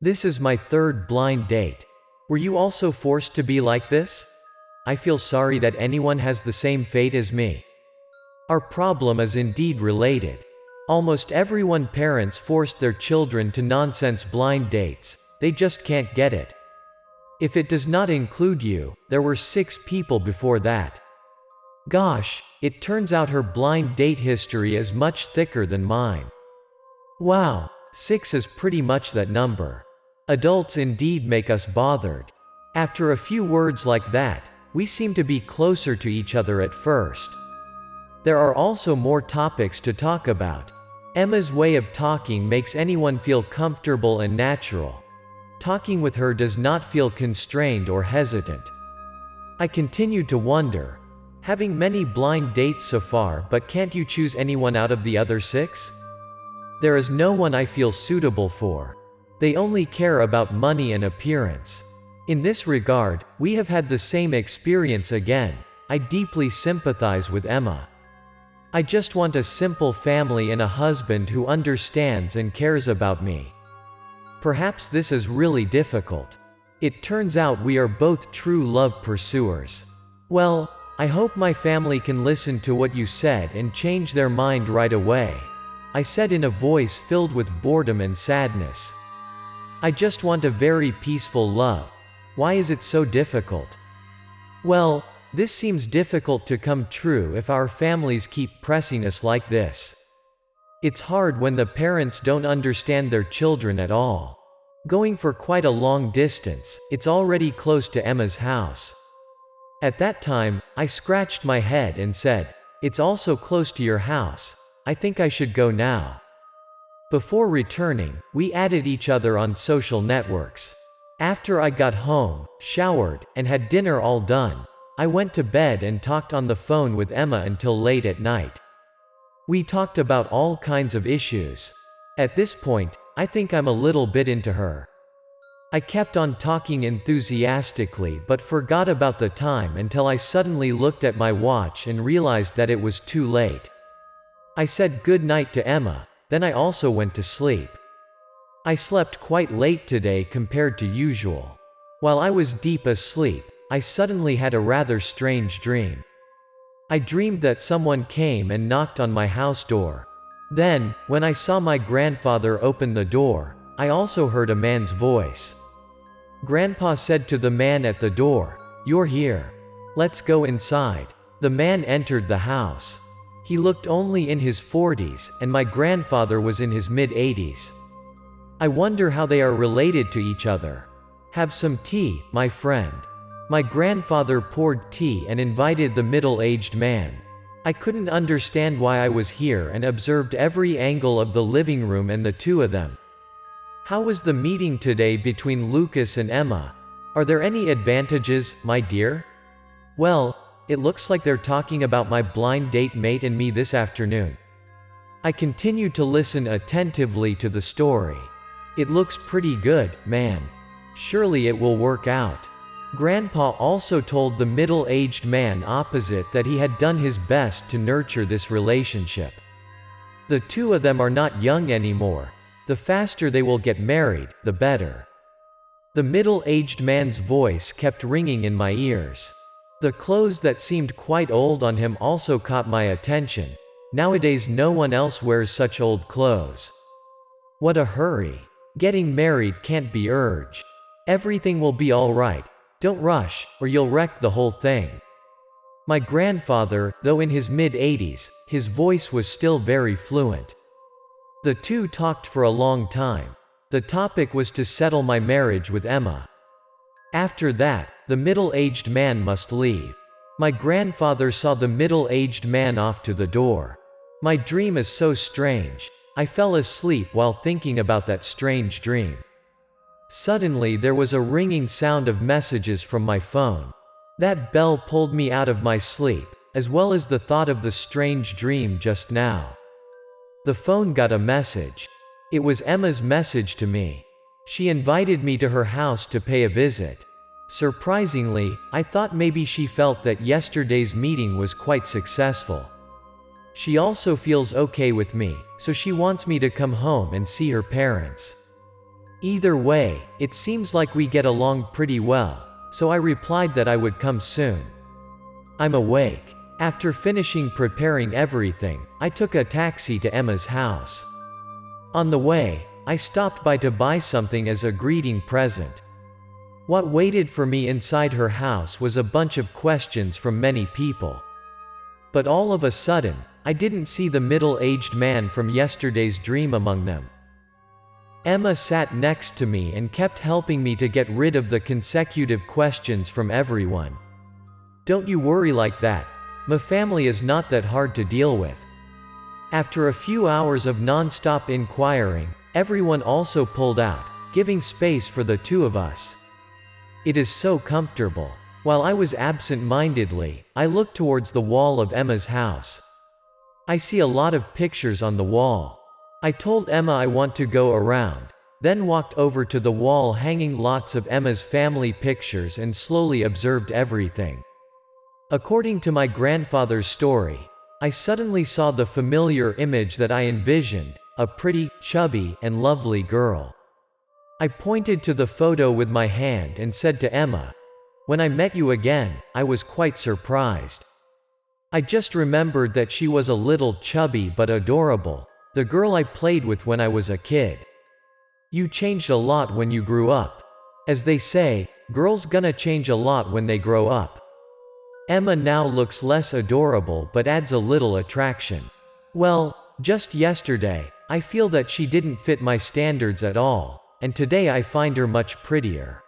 This is my third blind date. Were you also forced to be like this? I feel sorry that anyone has the same fate as me. Our problem is indeed related. Almost everyone parents forced their children to nonsense blind dates, they just can't get it. If it does not include you, there were 6 people before that. Gosh, it turns out her blind date history is much thicker than mine. Wow, 6 is pretty much that number. Adults indeed make us bothered. After a few words like that, we seem to be closer to each other at first. There are also more topics to talk about. Emma's way of talking makes anyone feel comfortable and natural. Talking with her does not feel constrained or hesitant. I continued to wonder, having many blind dates so far, but can't you choose anyone out of the other 6? There is no one I feel suitable for. They only care about money and appearance. In this regard, we have had the same experience again. I deeply sympathize with Emma. I just want a simple family and a husband who understands and cares about me. Perhaps this is really difficult. It turns out we are both true love pursuers. Well, I hope my family can listen to what you said and change their mind right away. I said in a voice filled with boredom and sadness. I just want a very peaceful love. Why is it so difficult? Well, this seems difficult to come true if our families keep pressing us like this. It's hard when the parents don't understand their children at all. Going for quite a long distance, it's already close to Emma's house. At that time, I scratched my head and said, it's also close to your house. I think I should go now. Before returning, we added each other on social networks. After I got home, showered, and had dinner all done, I went to bed and talked on the phone with Emma until late at night. We talked about all kinds of issues. At this point, I think I'm a little bit into her. I kept on talking enthusiastically but forgot about the time until I suddenly looked at my watch and realized that it was too late. I said good night to Emma, then I also went to sleep. I slept quite late today compared to usual. While I was deep asleep, I suddenly had a rather strange dream. I dreamed that someone came and knocked on my house door. Then, when I saw my grandfather open the door, I also heard a man's voice. Grandpa said to the man at the door, "You're here. Let's go inside." The man entered the house. He looked only in his 40s, and my grandfather was in his mid-80s. I wonder how they are related to each other. "Have some tea, my friend." My grandfather poured tea and invited the middle-aged man. I couldn't understand why I was here and observed every angle of the living room and the two of them. "How was the meeting today between Lucas and Emma? Are there any advantages, my dear?" "Well, it looks like they're talking about my blind date mate and me this afternoon." I continued to listen attentively to the story. "It looks pretty good, man. Surely it will work out." Grandpa also told the middle-aged man opposite that he had done his best to nurture this relationship. The two of them are not young anymore. The faster they will get married, the better. The middle-aged man's voice kept ringing in my ears. The clothes that seemed quite old on him also caught my attention. Nowadays no one else wears such old clothes. What a hurry. Getting married can't be urged. Everything will be all right. Don't rush, or you'll wreck the whole thing. My grandfather, though in his mid-80s, his voice was still very fluent. The two talked for a long time. The topic was to settle my marriage with Emma. After that, the middle-aged man must leave. My grandfather saw the middle-aged man off to the door. My dream is so strange. I fell asleep while thinking about that strange dream. Suddenly there was a ringing sound of messages from my phone. That bell pulled me out of my sleep, as well as the thought of the strange dream just now. The phone got a message. It was Emma's message to me. She invited me to her house to pay a visit. Surprisingly, I thought maybe she felt that yesterday's meeting was quite successful. She also feels okay with me, so she wants me to come home and see her parents. Either way, it seems like we get along pretty well, so I replied that I would come soon. I'm awake. After finishing preparing everything, I took a taxi to Emma's house. On the way, I stopped by to buy something as a greeting present. What waited for me inside her house was a bunch of questions from many people. But all of a sudden, I didn't see the middle-aged man from yesterday's dream among them. Emma sat next to me and kept helping me to get rid of the consecutive questions from everyone. Don't you worry like that. My family is not that hard to deal with. After a few hours of non-stop inquiring, everyone also pulled out, giving space for the two of us. It is so comfortable. While I was absent-mindedly, I looked towards the wall of Emma's house. I see a lot of pictures on the wall. I told Emma I want to go around, then walked over to the wall hanging lots of Emma's family pictures and slowly observed everything. According to my grandfather's story, I suddenly saw the familiar image that I envisioned, a pretty, chubby, and lovely girl. I pointed to the photo with my hand and said to Emma, "When I met you again, I was quite surprised. I just remembered that she was a little chubby but adorable, the girl I played with when I was a kid. You changed a lot when you grew up. As they say, girls gonna change a lot when they grow up." Emma now looks less adorable but adds a little attraction. Well, just yesterday, I feel that she didn't fit my standards at all, and today I find her much prettier.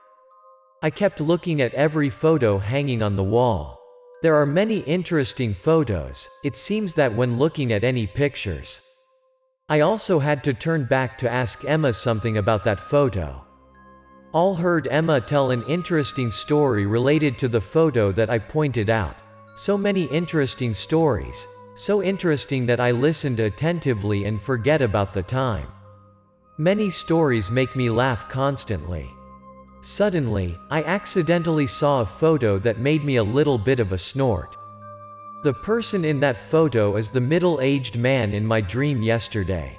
I kept looking at every photo hanging on the wall. There are many interesting photos, it seems that when looking at any pictures. I also had to turn back to ask Emma something about that photo. All heard Emma tell an interesting story related to the photo that I pointed out. So many interesting stories, so interesting that I listened attentively and forget about the time. Many stories make me laugh constantly. Suddenly, I accidentally saw a photo that made me a little bit of a snort. The person in that photo is the middle-aged man in my dream yesterday.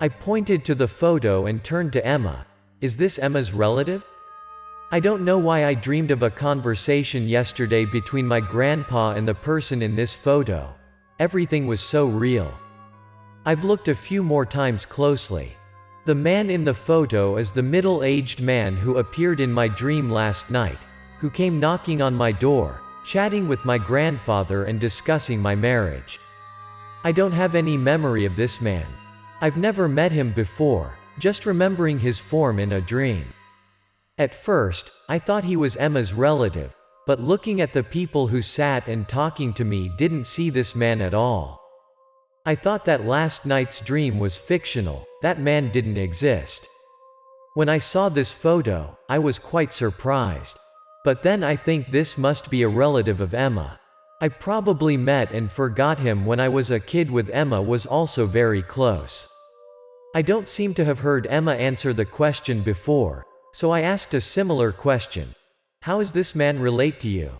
I pointed to the photo and turned to Emma. Is this Emma's relative? I don't know why I dreamed of a conversation yesterday between my grandpa and the person in this photo. Everything was so real. I've looked a few more times closely. The man in the photo is the middle-aged man who appeared in my dream last night, who came knocking on my door, chatting with my grandfather and discussing my marriage. I don't have any memory of this man. I've never met him before, just remembering his form in a dream. At first, I thought he was Emma's relative, but looking at the people who sat and talking to me didn't see this man at all. I thought that last night's dream was fictional, that man didn't exist. When I saw this photo, I was quite surprised. But then I think this must be a relative of Emma. I probably met and forgot him when I was a kid with Emma was also very close. I don't seem to have heard Emma answer the question before, so I asked a similar question. How does this man relate to you?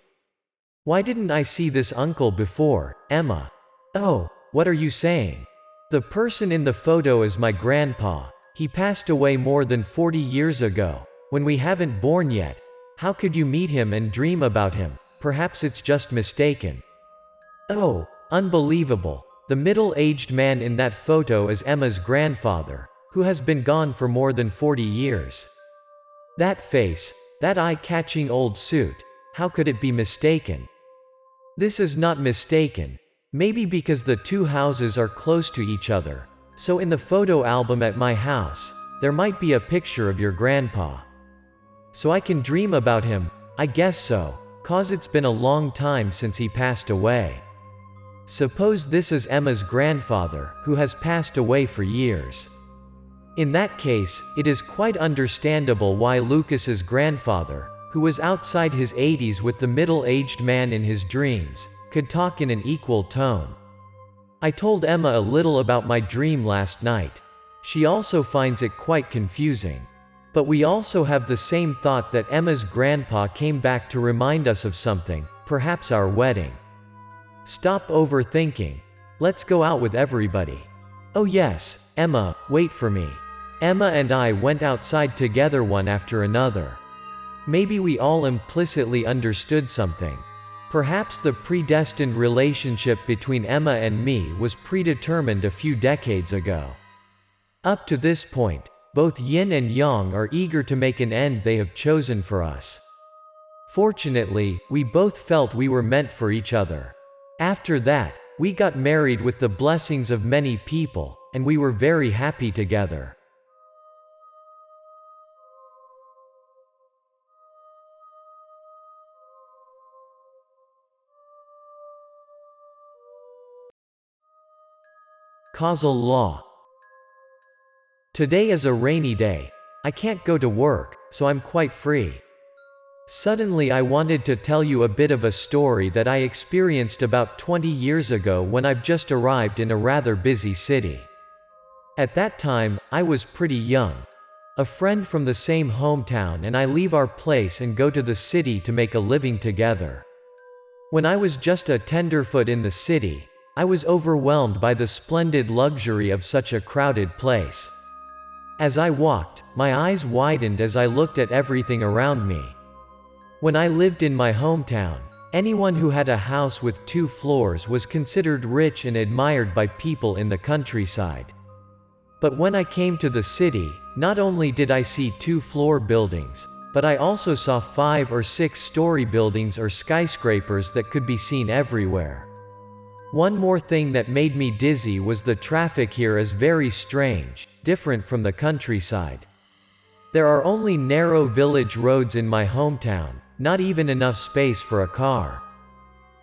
Why didn't I see this uncle before, Emma? Oh, what are you saying? The person in the photo is my grandpa. He passed away more than 40 years ago, when we haven't born yet. How could you meet him and dream about him? Perhaps it's just mistaken. Oh, unbelievable. The middle-aged man in that photo is Emma's grandfather, who has been gone for more than 40 years. That face, that eye-catching old suit, how could it be mistaken? This is not mistaken. Maybe because the two houses are close to each other, so in the photo album at my house, there might be a picture of your grandpa. So I can dream about him, I guess so, 'cause it's been a long time since he passed away. Suppose this is Emma's grandfather, who has passed away for years. In that case, it is quite understandable why Lucas's grandfather, who was outside his 80s with the middle-aged man in his dreams, could talk in an equal tone. I told Emma a little about my dream last night. She also finds it quite confusing. But we also have the same thought that Emma's grandpa came back to remind us of something, perhaps our wedding. Stop overthinking. Let's go out with everybody. Oh yes, Emma, wait for me. Emma and I went outside together one after another. Maybe we all implicitly understood something. Perhaps the predestined relationship between Emma and me was predetermined a few decades ago. Up to this point, both yin and yang are eager to make an end they have chosen for us. Fortunately, we both felt we were meant for each other. After that, we got married with the blessings of many people, and we were very happy together. Causal law. Today is a rainy day. I can't go to work, so I'm quite free. Suddenly I wanted to tell you a bit of a story that I experienced about 20 years ago when I've just arrived in a rather busy city. At that time, I was pretty young. A friend from the same hometown and I leave our place and go to the city to make a living together. When I was just a tenderfoot in the city, I was overwhelmed by the splendid luxury of such a crowded place. As I walked, my eyes widened as I looked at everything around me. When I lived in my hometown, anyone who had a house with 2 floors was considered rich and admired by people in the countryside. But when I came to the city, not only did I see 2-floor buildings, but I also saw 5 or 6-story buildings or skyscrapers that could be seen everywhere. One more thing that made me dizzy was the traffic here is very strange, different from the countryside. There are only narrow village roads in my hometown, not even enough space for a car.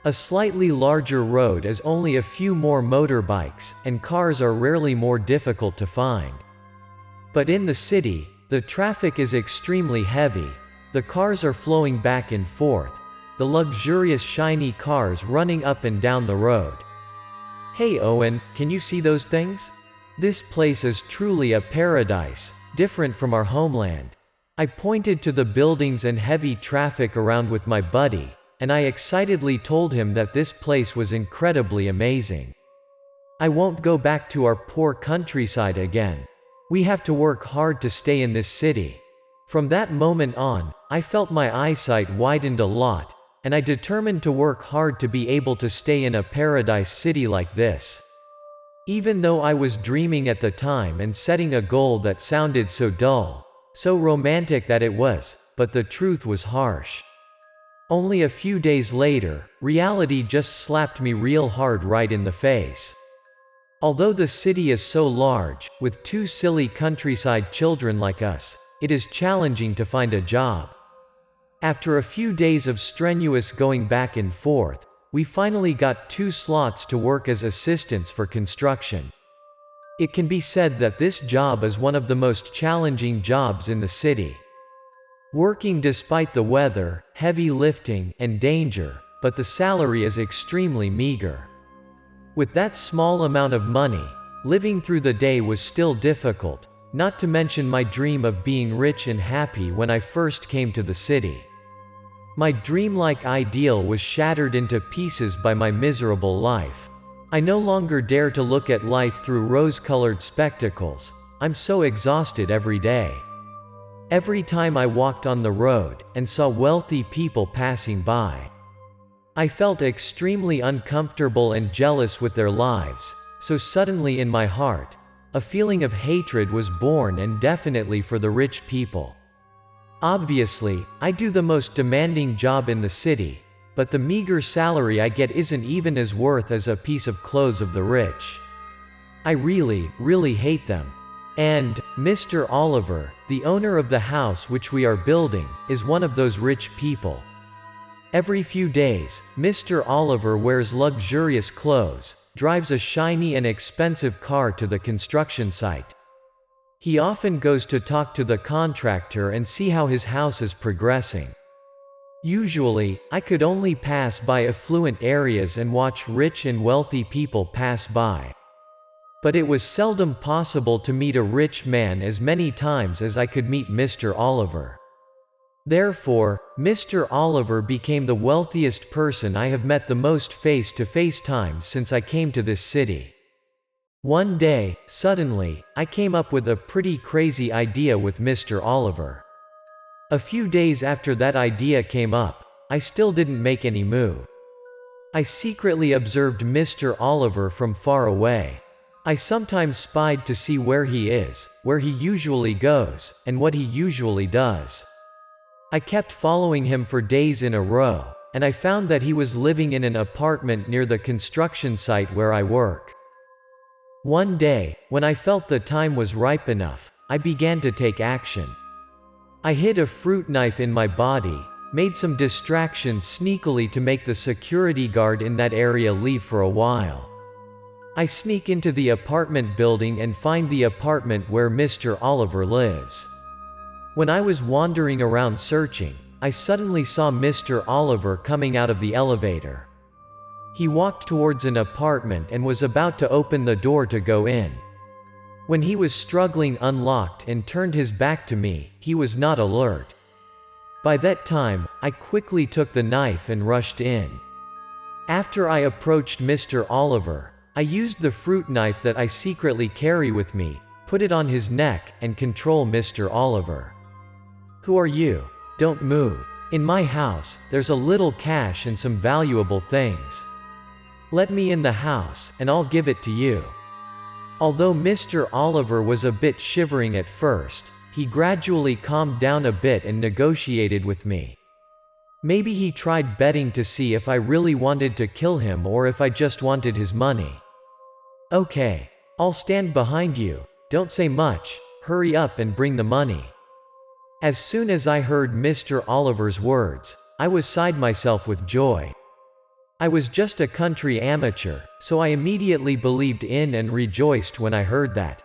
A slightly larger road is only a few more motorbikes, and cars are rarely more difficult to find. But in the city, the traffic is extremely heavy, the cars are flowing back and forth, the luxurious shiny cars running up and down the road. Hey Owen, can you see those things? This place is truly a paradise, different from our homeland. I pointed to the buildings and heavy traffic around with my buddy, and I excitedly told him that this place was incredibly amazing. I won't go back to our poor countryside again. We have to work hard to stay in this city. From that moment on, I felt my eyesight widened a lot, and I determined to work hard to be able to stay in a paradise city like this. Even though I was dreaming at the time and setting a goal that sounded so dull, so romantic that it was, but the truth was harsh. Only a few days later, reality just slapped me real hard right in the face. Although the city is so large, with two silly countryside children like us, it is challenging to find a job. After a few days of strenuous going back and forth, we finally got 2 slots to work as assistants for construction. It can be said that this job is one of the most challenging jobs in the city. Working despite the weather, heavy lifting, and danger, but the salary is extremely meager. With that small amount of money, living through the day was still difficult, not to mention my dream of being rich and happy when I first came to the city. My dreamlike ideal was shattered into pieces by my miserable life. I no longer dare to look at life through rose-colored spectacles. I'm so exhausted every day. Every time I walked on the road and saw wealthy people passing by, I felt extremely uncomfortable and jealous with their lives, so suddenly in my heart, a feeling of hatred was born, and definitely for the rich people. Obviously, I do the most demanding job in the city, but the meager salary I get isn't even as worth as a piece of clothes of the rich. I really hate them. And Mr. Oliver, the owner of the house which we are building, is one of those rich people. Every few days, Mr. Oliver wears luxurious clothes, drives a shiny and expensive car to the construction site. He often goes to talk to the contractor and see how his house is progressing. Usually, I could only pass by affluent areas and watch rich and wealthy people pass by. But it was seldom possible to meet a rich man as many times as I could meet Mr. Oliver. Therefore, Mr. Oliver became the wealthiest person I have met the most face-to-face times since I came to this city. One day, suddenly, I came up with a pretty crazy idea with Mr. Oliver. A few days after that idea came up, I still didn't make any move. I secretly observed Mr. Oliver from far away. I sometimes spied to see where he is, where he usually goes, and what he usually does. I kept following him for days in a row, and I found that he was living in an apartment near the construction site where I work. One day, when I felt the time was ripe enough, I began to take action. I hid a fruit knife in my body, made some distractions sneakily to make the security guard in that area leave for a while. I sneak into the apartment building and find the apartment where Mr. Oliver lives. When I was wandering around searching, I suddenly saw Mr. Oliver coming out of the elevator. He walked towards an apartment and was about to open the door to go in. When he was struggling unlocked and turned his back to me, he was not alert. By that time, I quickly took the knife and rushed in. After I approached Mr. Oliver, I used the fruit knife that I secretly carry with me, put it on his neck, and control Mr. Oliver. "Who are you? Don't move. In my house, there's a little cash and some valuable things. Let me in the house, and I'll give it to you." Although Mr. Oliver was a bit shivering at first, he gradually calmed down a bit and negotiated with me. Maybe he tried betting to see if I really wanted to kill him or if I just wanted his money. "Okay. I'll stand behind you. Don't say much. Hurry up and bring the money." As soon as I heard Mr. Oliver's words, I was beside myself with joy. I was just a country amateur, so I immediately believed in and rejoiced when I heard that.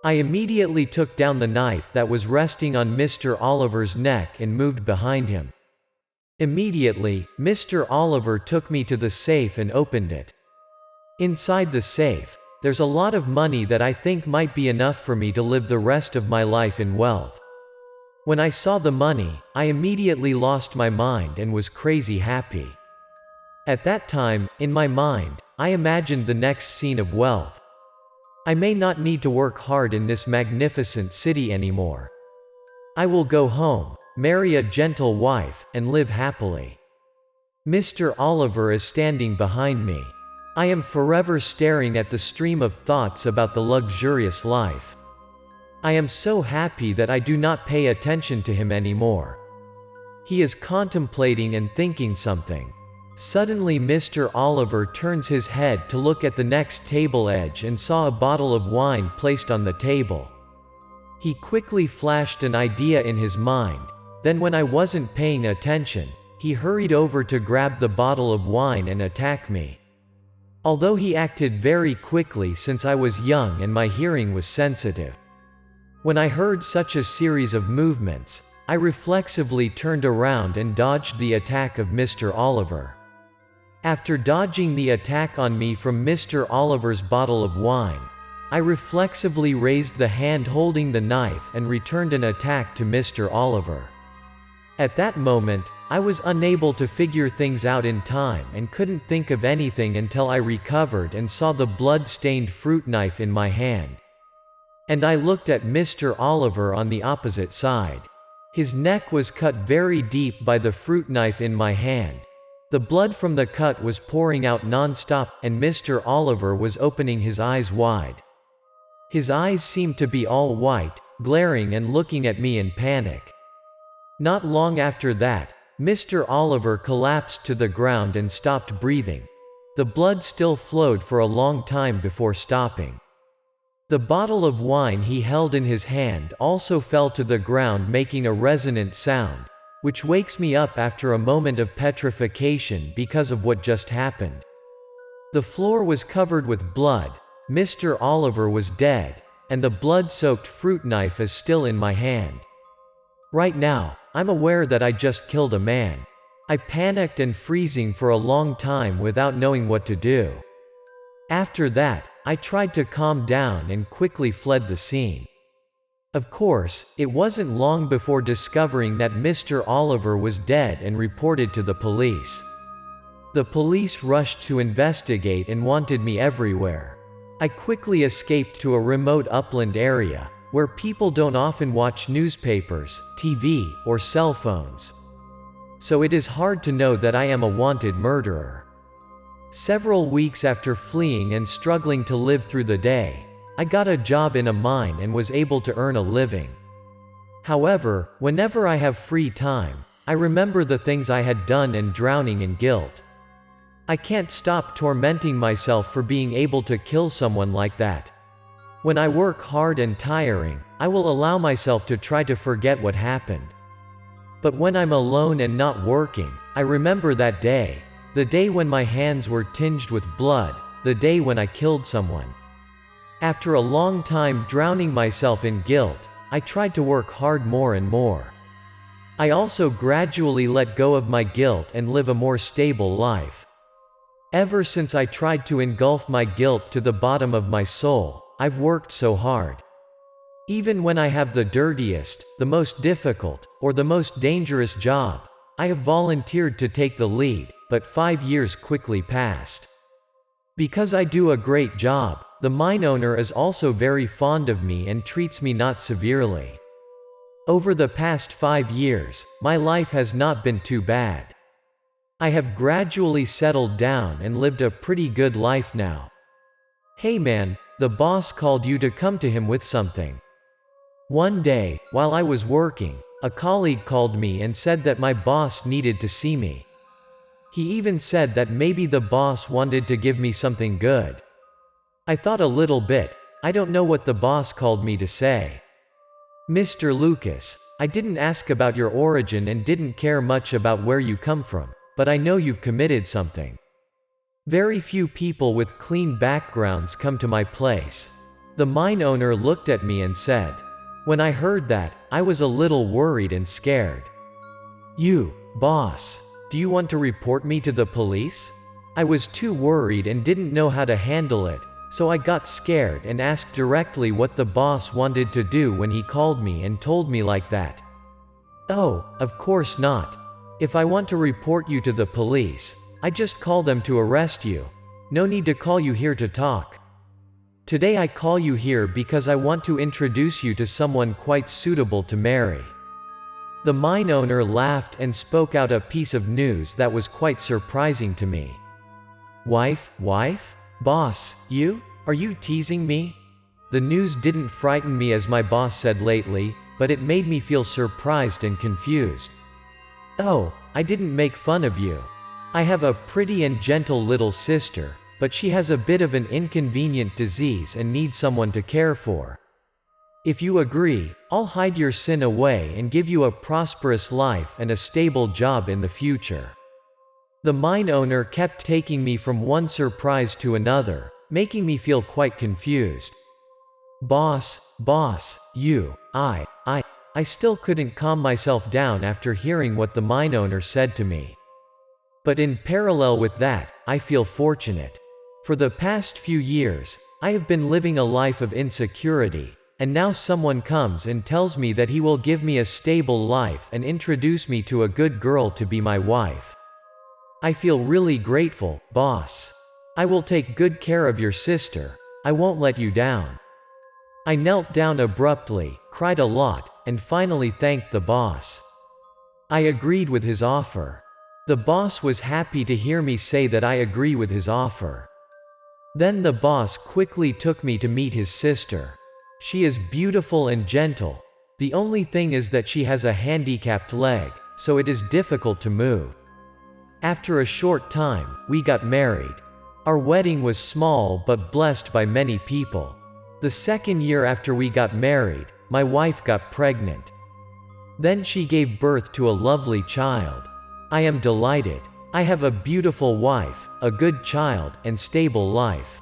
I immediately took down the knife that was resting on Mr. Oliver's neck and moved behind him. Immediately, Mr. Oliver took me to the safe and opened it. Inside the safe, there's a lot of money that I think might be enough for me to live the rest of my life in wealth. When I saw the money, I immediately lost my mind and was crazy happy. At that time, in my mind, I imagined the next scene of wealth. I may not need to work hard in this magnificent city anymore. I will go home, marry a gentle wife, and live happily. Mr. Oliver is standing behind me. I am forever staring at the stream of thoughts about the luxurious life. I am so happy that I do not pay attention to him anymore. He is contemplating and thinking something. Suddenly Mr. Oliver turns his head to look at the next table edge and saw a bottle of wine placed on the table. He quickly flashed an idea in his mind. Then when I wasn't paying attention, he hurried over to grab the bottle of wine and attack me. Although he acted very quickly since I was young and my hearing was sensitive. When I heard such a series of movements, I reflexively turned around and dodged the attack of Mr. Oliver. After dodging the attack on me from Mr. Oliver's bottle of wine, I reflexively raised the hand holding the knife and returned an attack to Mr. Oliver. At that moment, I was unable to figure things out in time and couldn't think of anything until I recovered and saw the blood-stained fruit knife in my hand. And I looked at Mr. Oliver on the opposite side. His neck was cut very deep by the fruit knife in my hand. The blood from the cut was pouring out non-stop, and Mr. Oliver was opening his eyes wide. His eyes seemed to be all white, glaring and looking at me in panic. Not long after that, Mr. Oliver collapsed to the ground and stopped breathing. The blood still flowed for a long time before stopping. The bottle of wine he held in his hand also fell to the ground, making a resonant sound, which wakes me up after a moment of petrification because of what just happened. The floor was covered with blood, Mr. Oliver was dead, and the blood-soaked fruit knife is still in my hand. Right now, I'm aware that I just killed a man. I panicked and freezing for a long time without knowing what to do. After that, I tried to calm down and quickly fled the scene. Of course, it wasn't long before discovering that Mr. Oliver was dead and reported to the police. The police rushed to investigate and wanted me everywhere. I quickly escaped to a remote upland area, where people don't often watch newspapers, TV, or cell phones. So it is hard to know that I am a wanted murderer. Several weeks after fleeing and struggling to live through the day, I got a job in a mine and was able to earn a living. However, whenever I have free time, I remember the things I had done and drowning in guilt. I can't stop tormenting myself for being able to kill someone like that. When I work hard and tiring, I will allow myself to try to forget what happened. But when I'm alone and not working, I remember that day, the day when my hands were tinged with blood, the day when I killed someone. After a long time drowning myself in guilt, I tried to work hard more and more. I also gradually let go of my guilt and live a more stable life. Ever since I tried to engulf my guilt to the bottom of my soul, I've worked so hard. Even when I have the dirtiest, the most difficult, or the most dangerous job, I have volunteered to take the lead, but 5 years quickly passed. Because I do a great job, the mine owner is also very fond of me and treats me not severely. Over the past 5 years, my life has not been too bad. I have gradually settled down and lived a pretty good life now. Hey man, the boss called you to come to him with something. One day, while I was working, a colleague called me and said that my boss needed to see me. He even said that maybe the boss wanted to give me something good. I thought a little bit. I don't know what the boss called me to say. Mr. Lucas, I didn't ask about your origin and didn't care much about where you come from, but I know you've committed something. Very few people with clean backgrounds come to my place. The mine owner looked at me and said. When I heard that, I was a little worried and scared. You, boss, do you want to report me to the police? I was too worried and didn't know how to handle it, so I got scared and asked directly what the boss wanted to do when he called me and told me like that. Oh, of course not. If I want to report you to the police, I just call them to arrest you. No need to call you here to talk. Today I call you here because I want to introduce you to someone quite suitable to marry." The mine owner laughed and spoke out a piece of news that was quite surprising to me. Wife? Boss, you? Are you teasing me? The news didn't frighten me as my boss said lately, but it made me feel surprised and confused. "Oh, I didn't make fun of you. I have a pretty and gentle little sister, but she has a bit of an inconvenient disease and needs someone to care for. If you agree, I'll hide your sin away and give you a prosperous life and a stable job in the future." The mine owner kept taking me from one surprise to another, making me feel quite confused. Boss, I still couldn't calm myself down after hearing what the mine owner said to me. But in parallel with that, I feel fortunate. For the past few years, I have been living a life of insecurity, and now someone comes and tells me that he will give me a stable life and introduce me to a good girl to be my wife. I feel really grateful, boss. I will take good care of your sister. I won't let you down. I knelt down abruptly, cried a lot, and finally thanked the boss. I agreed with his offer. The boss was happy to hear me say that I agree with his offer. Then the boss quickly took me to meet his sister. She is beautiful and gentle. The only thing is that she has a handicapped leg, so it is difficult to move. After a short time, we got married. Our wedding was small but blessed by many people. The second year after we got married, my wife got pregnant. Then she gave birth to a lovely child. I am delighted. I have a beautiful wife, a good child, and stable life.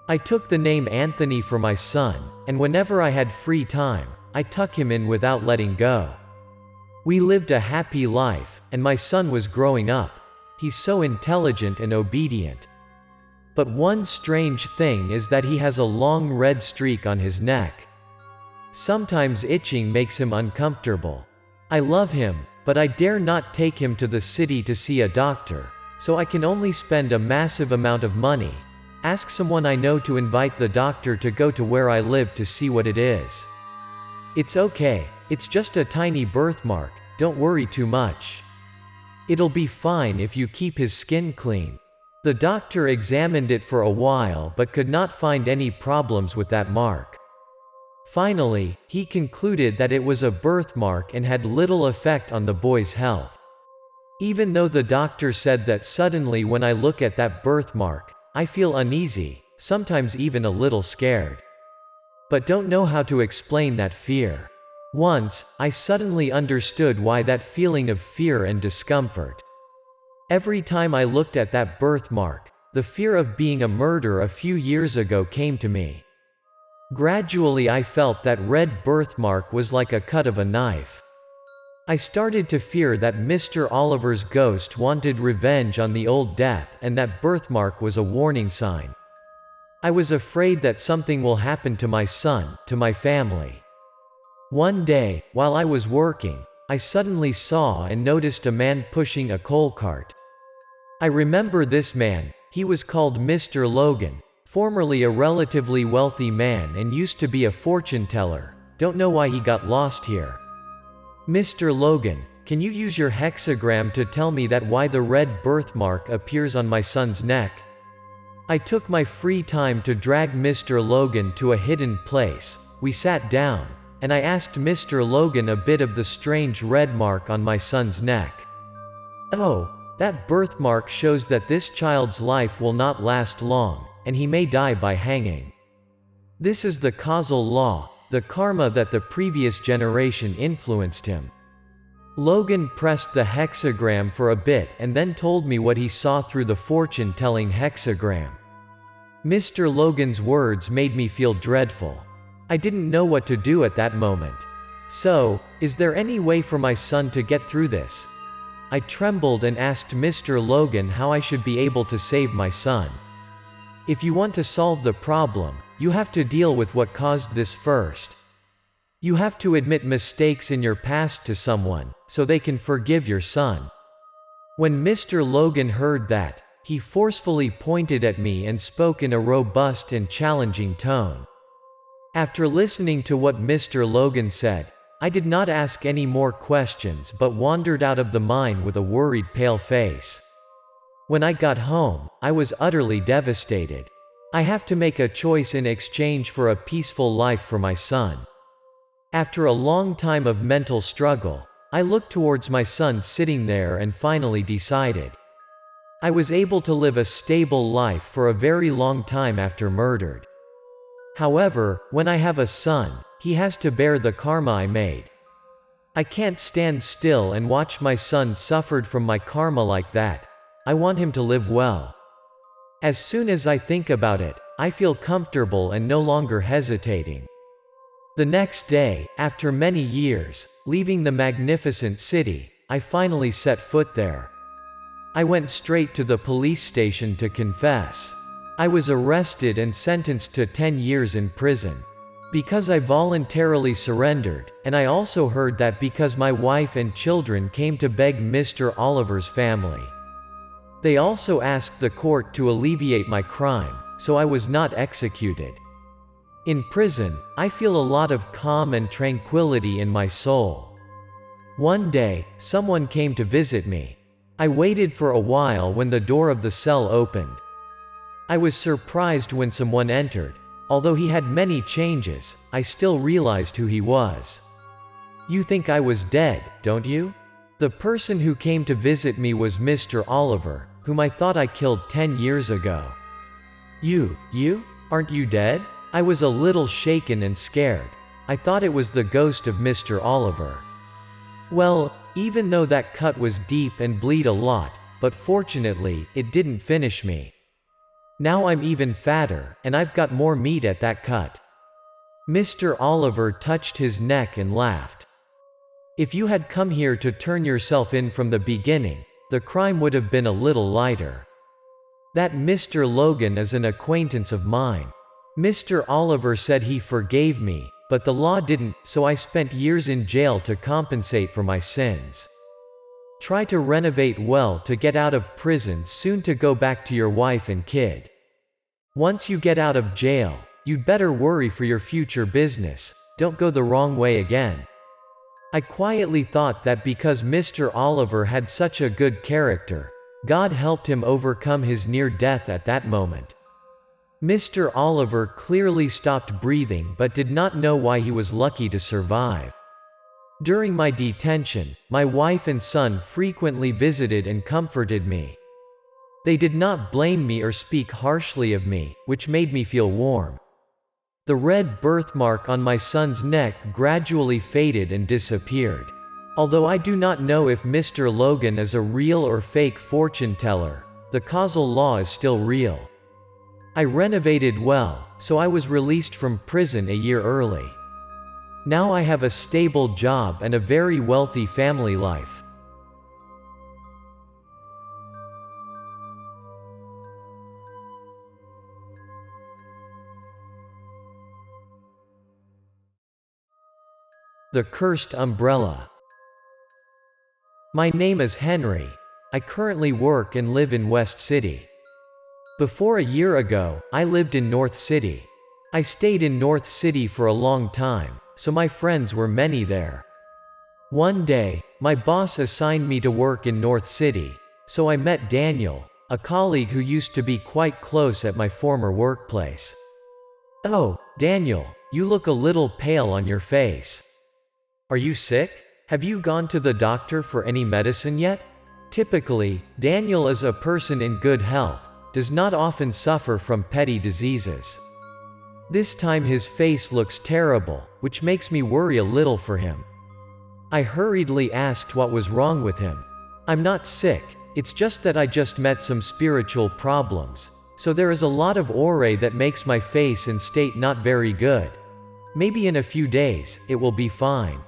I took the name Anthony for my son, and whenever I had free time, I tuck him in without letting go. We lived a happy life, and my son was growing up. He's so intelligent and obedient. But one strange thing is that he has a long red streak on his neck. Sometimes itching makes him uncomfortable. I love him, but I dare not take him to the city to see a doctor, so I can only spend a massive amount of money. Ask someone I know to invite the doctor to go to where I live to see what it is. It's okay, it's just a tiny birthmark, don't worry too much. It'll be fine if you keep his skin clean. The doctor examined it for a while but could not find any problems with that mark. Finally, he concluded that it was a birthmark and had little effect on the boy's health. Even though the doctor said that, suddenly when I look at that birthmark, I feel uneasy, sometimes even a little scared. But don't know how to explain that fear. Once, I suddenly understood why that feeling of fear and discomfort. Every time I looked at that birthmark, the fear of being a murderer a few years ago came to me. Gradually I felt that red birthmark was like a cut of a knife. I started to fear that Mr. Oliver's ghost wanted revenge on the old death, and that birthmark was a warning sign. I was afraid that something will happen to my son, to my family. One day, while I was working, I suddenly saw and noticed a man pushing a coal cart. I remember this man. He was called Mr. Logan, formerly a relatively wealthy man and used to be a fortune teller. Don't know why he got lost here. Mr. Logan, can you use your hexagram to tell me that why the red birthmark appears on my son's neck? I took my free time to drag Mr. Logan to a hidden place. We sat down, and I asked Mr. Logan a bit of the strange red mark on my son's neck. "Oh, that birthmark shows that this child's life will not last long, and he may die by hanging. This is the causal law, the karma that the previous generation influenced him." Logan pressed the hexagram for a bit and then told me what he saw through the fortune-telling hexagram. Mr. Logan's words made me feel dreadful. I didn't know what to do at that moment. "So, is there any way for my son to get through this?" I trembled and asked Mr. Logan how I should be able to save my son. "If you want to solve the problem, you have to deal with what caused this first. You have to admit mistakes in your past to someone, so they can forgive your son. When Mr. Logan heard that, he forcefully pointed at me and spoke in a robust and challenging tone. After listening to what Mr. Logan said, I did not ask any more questions but wandered out of the mine with a worried pale face. When I got home, I was utterly devastated. I have to make a choice in exchange for a peaceful life for my son. After a long time of mental struggle, I looked towards my son sitting there and finally decided. I was able to live a stable life for a very long time after murdered. However, when I have a son, he has to bear the karma I made. I can't stand still and watch my son suffered from my karma like that. I want him to live well. As soon as I think about it, I feel comfortable and no longer hesitating. The next day, after many years, leaving the magnificent city, I finally set foot there. I went straight to the police station to confess. I was arrested and sentenced to 10 years in prison. Because I voluntarily surrendered, and I also heard that because my wife and children came to beg Mr. Oliver's family. They also asked the court to alleviate my crime, so I was not executed. In prison, I feel a lot of calm and tranquility in my soul. One day, someone came to visit me. I waited for a while when the door of the cell opened. I was surprised when someone entered. Although he had many changes, I still realized who he was. You think I was dead, don't you? The person who came to visit me was Mr. Oliver, whom I thought I killed 10 years ago. You? Aren't you dead? I was a little shaken and scared. I thought it was the ghost of Mr. Oliver. Well, even though that cut was deep and bleed a lot, but fortunately, it didn't finish me. Now I'm even fatter, and I've got more meat at that cut. Mr. Oliver touched his neck and laughed. If you had come here to turn yourself in from the beginning, the crime would have been a little lighter. That Mr. Logan is an acquaintance of mine. Mr. Oliver said he forgave me, but the law didn't, so I spent years in jail to compensate for my sins. Try to renovate well to get out of prison soon to go back to your wife and kid. Once you get out of jail, you'd better worry for your future business. Don't go the wrong way again. I quietly thought that because Mr. Oliver had such a good character, God helped him overcome his near death at that moment. Mr. Oliver clearly stopped breathing but did not know why he was lucky to survive. During my detention, my wife and son frequently visited and comforted me. They did not blame me or speak harshly of me, which made me feel warm. The red birthmark on my son's neck gradually faded and disappeared. Although I do not know if Mr. Logan is a real or fake fortune teller, the causal law is still real. I renovated well, so I was released from prison a year early. Now I have a stable job and a very wealthy family life. The Cursed Umbrella. My name is Henry. I currently work and live in West City. Before a year ago, I lived in North City. I stayed in North City for a long time, so my friends were many there. One day, my boss assigned me to work in North City, so I met Daniel, a colleague who used to be quite close at my former workplace. Oh, Daniel, you look a little pale on your face. Are you sick? Have you gone to the doctor for any medicine yet? Typically, Daniel is a person in good health, does not often suffer from petty diseases. This time his face looks terrible, which makes me worry a little for him. I hurriedly asked what was wrong with him. I'm not sick, it's just that I just met some spiritual problems, so there is a lot of aura that makes my face and state not very good. Maybe in a few days, it will be fine.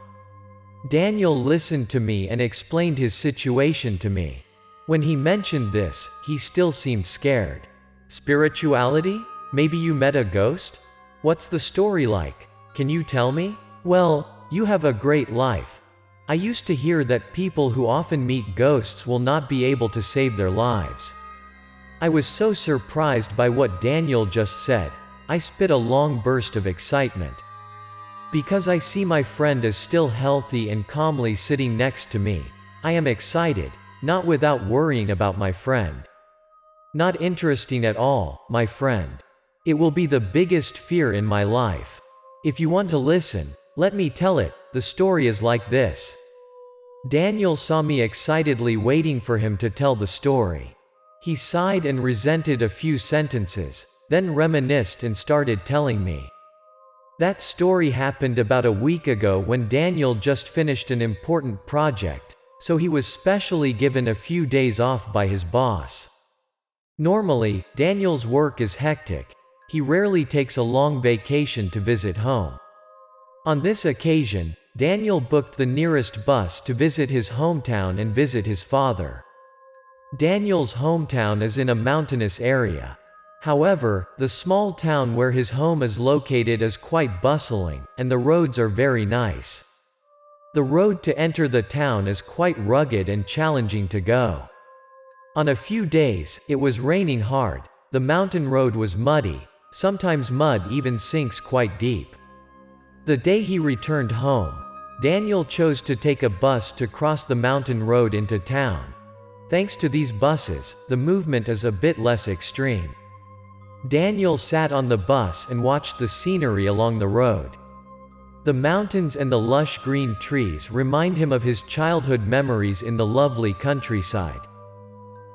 Daniel listened to me and explained his situation to me. When he mentioned this, he still seemed scared. Spirituality? Maybe you met a ghost? What's the story like? Can you tell me? Well, you have a great life. I used to hear that people who often meet ghosts will not be able to save their lives. I was so surprised by what Daniel just said, I spit a long burst of excitement. Because I see my friend is still healthy and calmly sitting next to me, I am excited, not without worrying about my friend. Not interesting at all, my friend. It will be the biggest fear in my life. If you want to listen, let me tell it. The story is like this. Daniel saw me excitedly waiting for him to tell the story. He sighed and resented a few sentences, then reminisced and started telling me. That story happened about a week ago when Daniel just finished an important project, so he was specially given a few days off by his boss. Normally, Daniel's work is hectic. He rarely takes a long vacation to visit home. On this occasion, Daniel booked the nearest bus to visit his hometown and visit his father. Daniel's hometown is in a mountainous area. However, the small town where his home is located is quite bustling, and the roads are very nice. The road to enter the town is quite rugged and challenging to go. On a few days, it was raining hard. The mountain road was muddy. Sometimes mud even sinks quite deep. The day he returned home, Daniel chose to take a bus to cross the mountain road into town. Thanks to these buses, the movement is a bit less extreme. Daniel sat on the bus and watched the scenery along the road. The mountains and the lush green trees remind him of his childhood memories in the lovely countryside.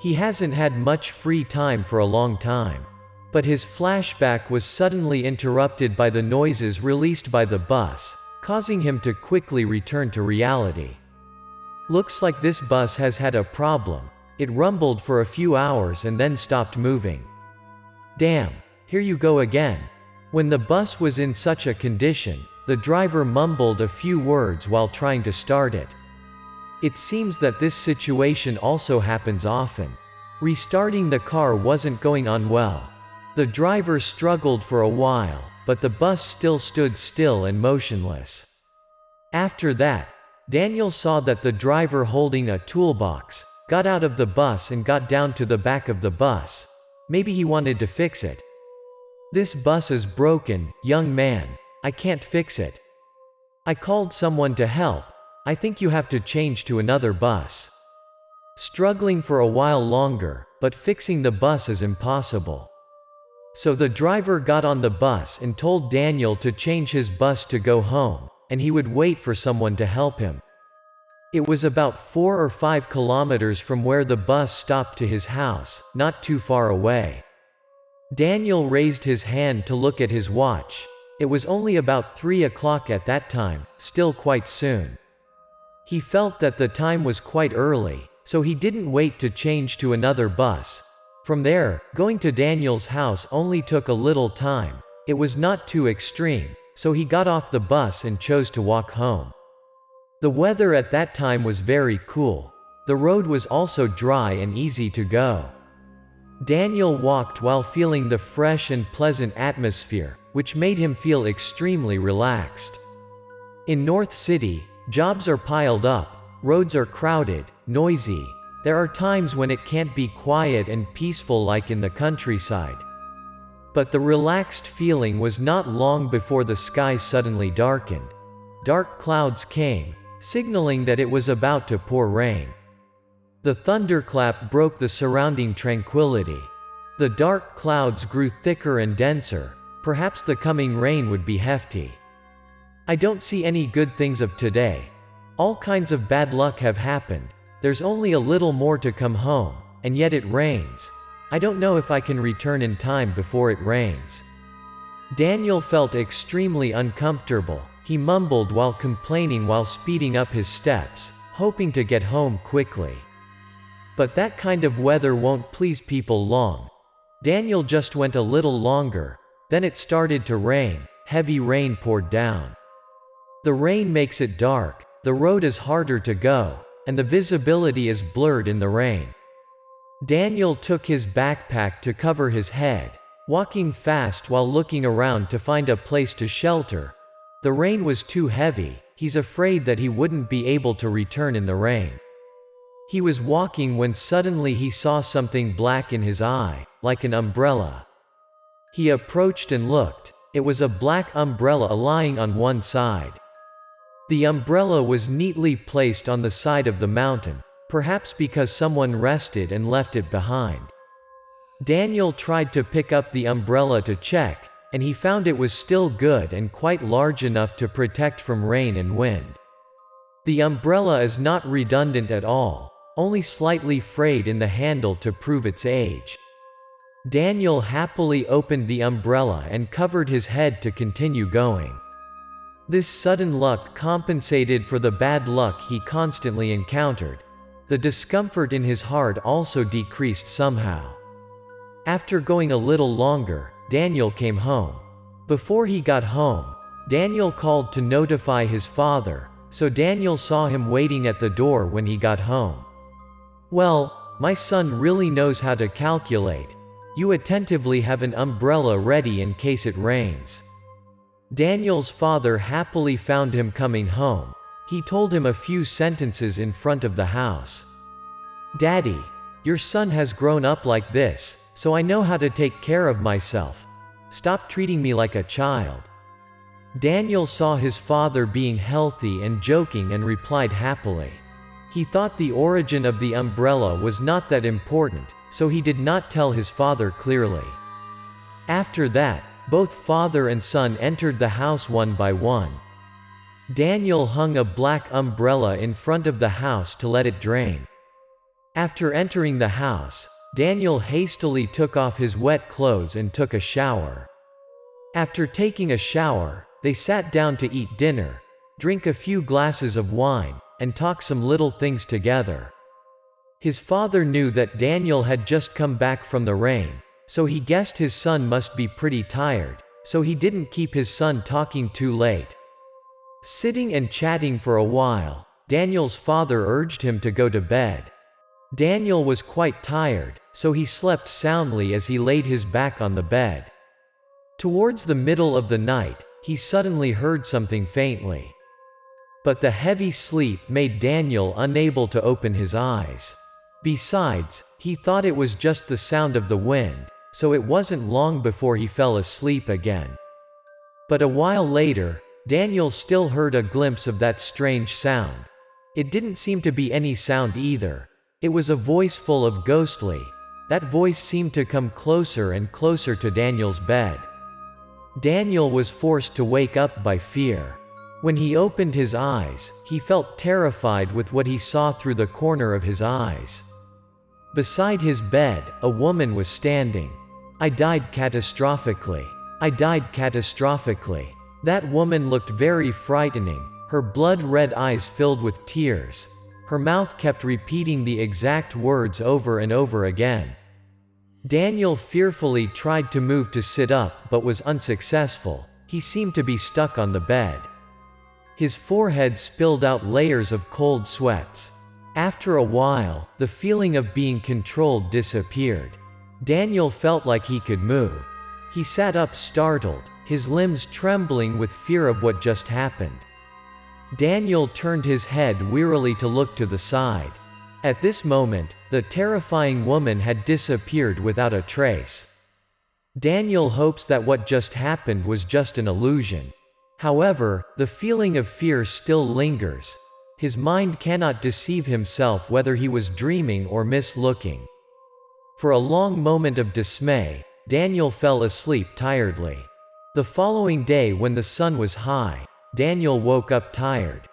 He hasn't had much free time for a long time. But his flashback was suddenly interrupted by the noises released by the bus, causing him to quickly return to reality. Looks like this bus has had a problem. It rumbled for a few hours and then stopped moving. Damn, here you go again. When the bus was in such a condition, the driver mumbled a few words while trying to start it. It seems that this situation also happens often. Restarting the car wasn't going on well. The driver struggled for a while, but the bus still stood still and motionless. After that, Daniel saw that the driver holding a toolbox got out of the bus and got down to the back of the bus. Maybe he wanted to fix it. This bus is broken, young man. I can't fix it. I called someone to help. I think you have to change to another bus. Struggling for a while longer, but fixing the bus is impossible. So the driver got on the bus and told Daniel to change his bus to go home, and he would wait for someone to help him. It was about 4 or 5 kilometers from where the bus stopped to his house, not too far away. Daniel raised his hand to look at his watch. It was only about 3 o'clock at that time, still quite soon. He felt that the time was quite early, so he didn't wait to change to another bus. From there, going to Daniel's house only took a little time. It was not too extreme, so he got off the bus and chose to walk home. The weather at that time was very cool. The road was also dry and easy to go. Daniel walked while feeling the fresh and pleasant atmosphere, which made him feel extremely relaxed. In North City, jobs are piled up, roads are crowded, noisy. There are times when it can't be quiet and peaceful like in the countryside. But the relaxed feeling was not long before the sky suddenly darkened. Dark clouds came, signaling that it was about to pour rain. The thunderclap broke the surrounding tranquility. The dark clouds grew thicker and denser. Perhaps the coming rain would be hefty. I don't see any good things of today. All kinds of bad luck have happened. There's only a little more to come home, and yet it rains. I don't know if I can return in time before it rains. Daniel felt extremely uncomfortable. He mumbled while complaining while speeding up his steps, hoping to get home quickly. But that kind of weather won't please people long. Daniel just went a little longer, then it started to rain. Heavy rain poured down. The rain makes it dark, the road is harder to go, and the visibility is blurred in the rain. Daniel took his backpack to cover his head, walking fast while looking around to find a place to shelter. The rain was too heavy, he's afraid that he wouldn't be able to return in the rain. He was walking when suddenly he saw something black in his eye, like an umbrella. He approached and looked. It was a black umbrella lying on one side. The umbrella was neatly placed on the side of the mountain, perhaps because someone rested and left it behind. Daniel tried to pick up the umbrella to check, and he found it was still good and quite large enough to protect from rain and wind. The umbrella is not redundant at all, only slightly frayed in the handle to prove its age. Daniel happily opened the umbrella and covered his head to continue going. This sudden luck compensated for the bad luck he constantly encountered. The discomfort in his heart also decreased somehow. After going a little longer, Daniel came home. Before he got home, Daniel called to notify his father, so Daniel saw him waiting at the door when he got home. "Well, my son really knows how to calculate. You attentively have an umbrella ready in case it rains." Daniel's father happily found him coming home. He told him a few sentences in front of the house. "Daddy, your son has grown up like this, so I know how to take care of myself. Stop treating me like a child." Daniel saw his father being healthy and joking and replied happily. He thought the origin of the umbrella was not that important, so he did not tell his father clearly. After that, both father and son entered the house one by one. Daniel hung a black umbrella in front of the house to let it drain. After entering the house, Daniel hastily took off his wet clothes and took a shower. After taking a shower, they sat down to eat dinner, drink a few glasses of wine, and talk some little things together. His father knew that Daniel had just come back from the rain, so he guessed his son must be pretty tired, so he didn't keep his son talking too late. Sitting and chatting for a while, Daniel's father urged him to go to bed. Daniel was quite tired, so he slept soundly as he laid his back on the bed. Towards the middle of the night, he suddenly heard something faintly. But the heavy sleep made Daniel unable to open his eyes. Besides, he thought it was just the sound of the wind, so it wasn't long before he fell asleep again. But a while later, Daniel still heard a glimpse of that strange sound. It didn't seem to be any sound either. It was a voice full of ghostly. That voice seemed to come closer and closer to Daniel's bed. Daniel was forced to wake up by fear. When he opened his eyes, he felt terrified with what he saw through the corner of his eyes. Beside his bed, a woman was standing. "I died catastrophically. I died catastrophically." That woman looked very frightening, her blood-red eyes filled with tears. Her mouth kept repeating the exact words over and over again. Daniel fearfully tried to move to sit up but was unsuccessful. He seemed to be stuck on the bed. His forehead spilled out layers of cold sweats. After a while, the feeling of being controlled disappeared. Daniel felt like he could move. He sat up startled, his limbs trembling with fear of what just happened. Daniel turned his head wearily to look to the side. At this moment, the terrifying woman had disappeared without a trace. Daniel hopes that what just happened was just an illusion. However, the feeling of fear still lingers. His mind cannot deceive himself whether he was dreaming or mislooking. For a long moment of dismay, Daniel fell asleep tiredly. The following day when the sun was high, Daniel woke up tired.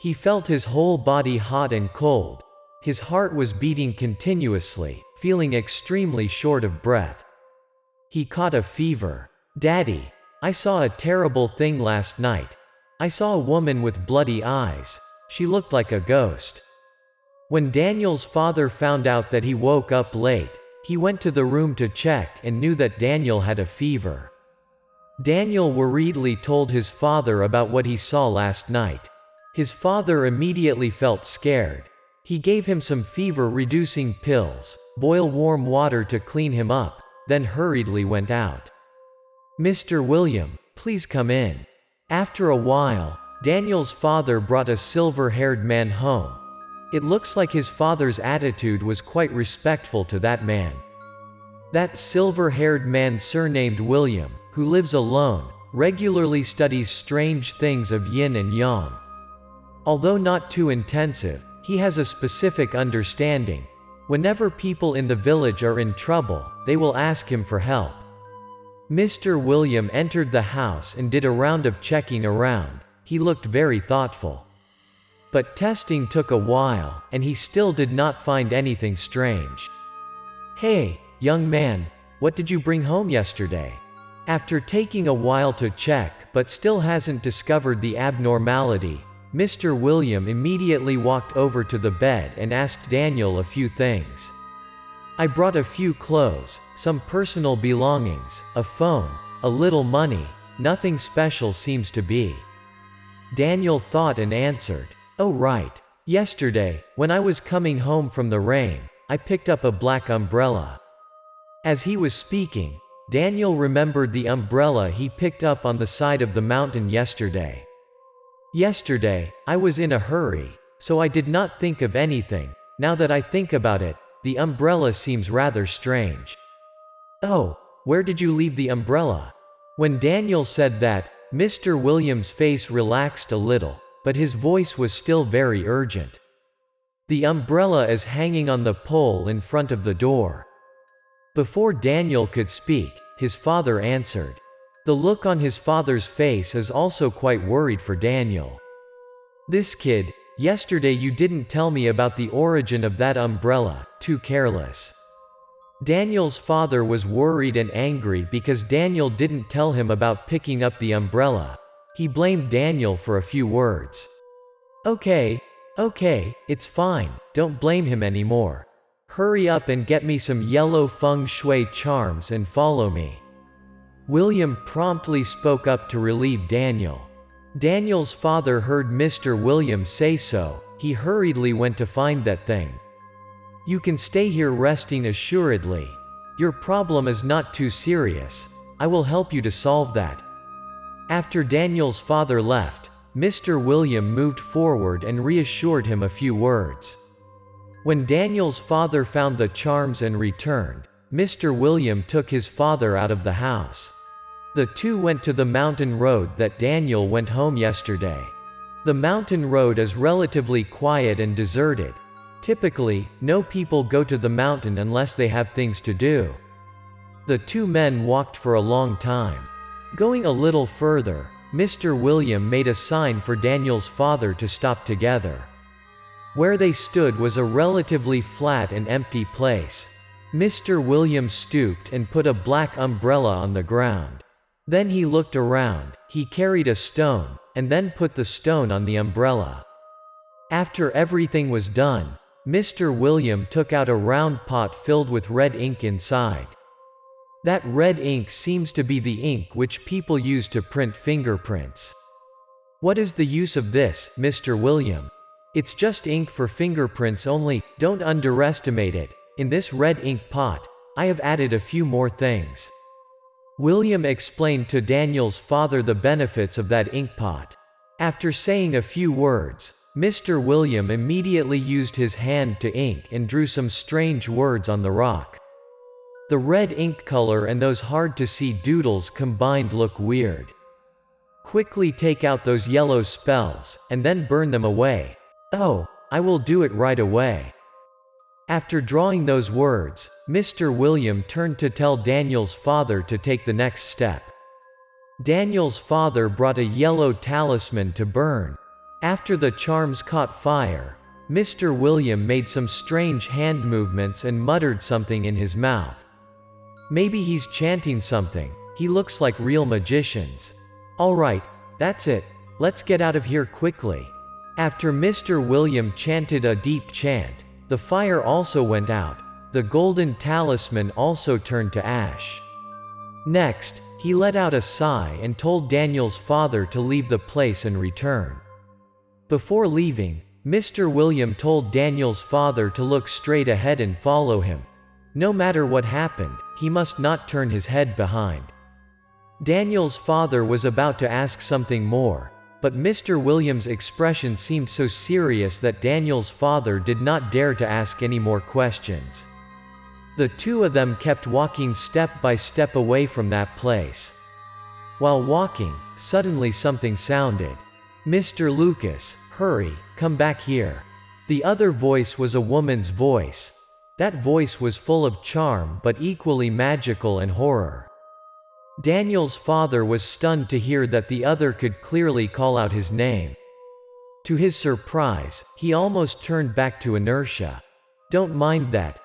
He felt his whole body hot and cold. His heart was beating continuously, feeling extremely short of breath. He caught a fever. "Daddy, I saw a terrible thing last night. I saw a woman with bloody eyes. She looked like a ghost." When Daniel's father found out that he woke up late, he went to the room to check and knew that Daniel had a fever. Daniel worriedly told his father about what he saw last night. His father immediately felt scared. He gave him some fever-reducing pills, boiled warm water to clean him up, then hurriedly went out. "Mr. William, please come in." After a while, Daniel's father brought a silver-haired man home. It looks like his father's attitude was quite respectful to that man. That silver-haired man surnamed William, who lives alone, regularly studies strange things of yin and yang. Although not too intensive, he has a specific understanding. Whenever people in the village are in trouble, they will ask him for help. Mr. William entered the house and did a round of checking around. He looked very thoughtful. But testing took a while, and he still did not find anything strange. "Hey, young man, what did you bring home yesterday?" After taking a while to check but still hasn't discovered the abnormality, Mr. William immediately walked over to the bed and asked Daniel a few things. "I brought a few clothes, some personal belongings, a phone, a little money, nothing special seems to be." Daniel thought and answered, "Oh right. Yesterday, when I was coming home from the rain, I picked up a black umbrella." As he was speaking, Daniel remembered the umbrella he picked up on the side of the mountain yesterday. "Yesterday, I was in a hurry, so I did not think of anything. Now that I think about it, the umbrella seems rather strange." "Oh, where did you leave the umbrella?" When Daniel said that, Mr. William's face relaxed a little, but his voice was still very urgent. "The umbrella is hanging on the pole in front of the door." Before Daniel could speak, his father answered. The look on his father's face is also quite worried for Daniel. "This kid, yesterday you didn't tell me about the origin of that umbrella, too careless." Daniel's father was worried and angry because Daniel didn't tell him about picking up the umbrella. He blamed Daniel for a few words. Okay, it's fine, don't blame him anymore. Hurry up and get me some yellow feng shui charms and follow me." William promptly spoke up to relieve Daniel. Daniel's father heard Mr. William say so. He hurriedly went to find that thing. "You can stay here resting assuredly. Your problem is not too serious. I will help you to solve that." After Daniel's father left, Mr. William moved forward and reassured him a few words. When Daniel's father found the charms and returned, Mr. William took his father out of the house. The two went to the mountain road that Daniel went home yesterday. The mountain road is relatively quiet and deserted. Typically, no people go to the mountain unless they have things to do. The two men walked for a long time. Going a little further, Mr. William made a sign for Daniel's father to stop together. Where they stood was a relatively flat and empty place. Mr. William stooped and put a black umbrella on the ground. Then he looked around, he carried a stone, and then put the stone on the umbrella. After everything was done, Mr. William took out a round pot filled with red ink inside. That red ink seems to be the ink which people use to print fingerprints. "What is the use of this, Mr. William?" "It's just ink for fingerprints only, don't underestimate it. In this red ink pot, I have added a few more things." William explained to Daniel's father the benefits of that ink pot. After saying a few words, Mr. William immediately used his hand to ink and drew some strange words on the rock. The red ink color and those hard-to-see doodles combined look weird. "Quickly take out those yellow spells, and then burn them away." "Oh, I will do it right away." After drawing those words, Mr. William turned to tell Daniel's father to take the next step. Daniel's father brought a yellow talisman to burn. After the charms caught fire, Mr. William made some strange hand movements and muttered something in his mouth. Maybe he's chanting something. He looks like real magicians. "All right, that's it. Let's get out of here quickly." After Mr. William chanted a deep chant, the fire also went out. The golden talisman also turned to ash. Next, he let out a sigh and told Daniel's father to leave the place and return. Before leaving, Mr. William told Daniel's father to look straight ahead and follow him. No matter what happened, he must not turn his head behind. Daniel's father was about to ask something more, but Mr. Williams' expression seemed so serious that Daniel's father did not dare to ask any more questions. The two of them kept walking step by step away from that place. While walking, suddenly something sounded. "Mr. Lucas, hurry, come back here." The other voice was a woman's voice. That voice was full of charm but equally magical and horror. Daniel's father was stunned to hear that the other could clearly call out his name. To his surprise, he almost turned back to inertia. "Don't mind that.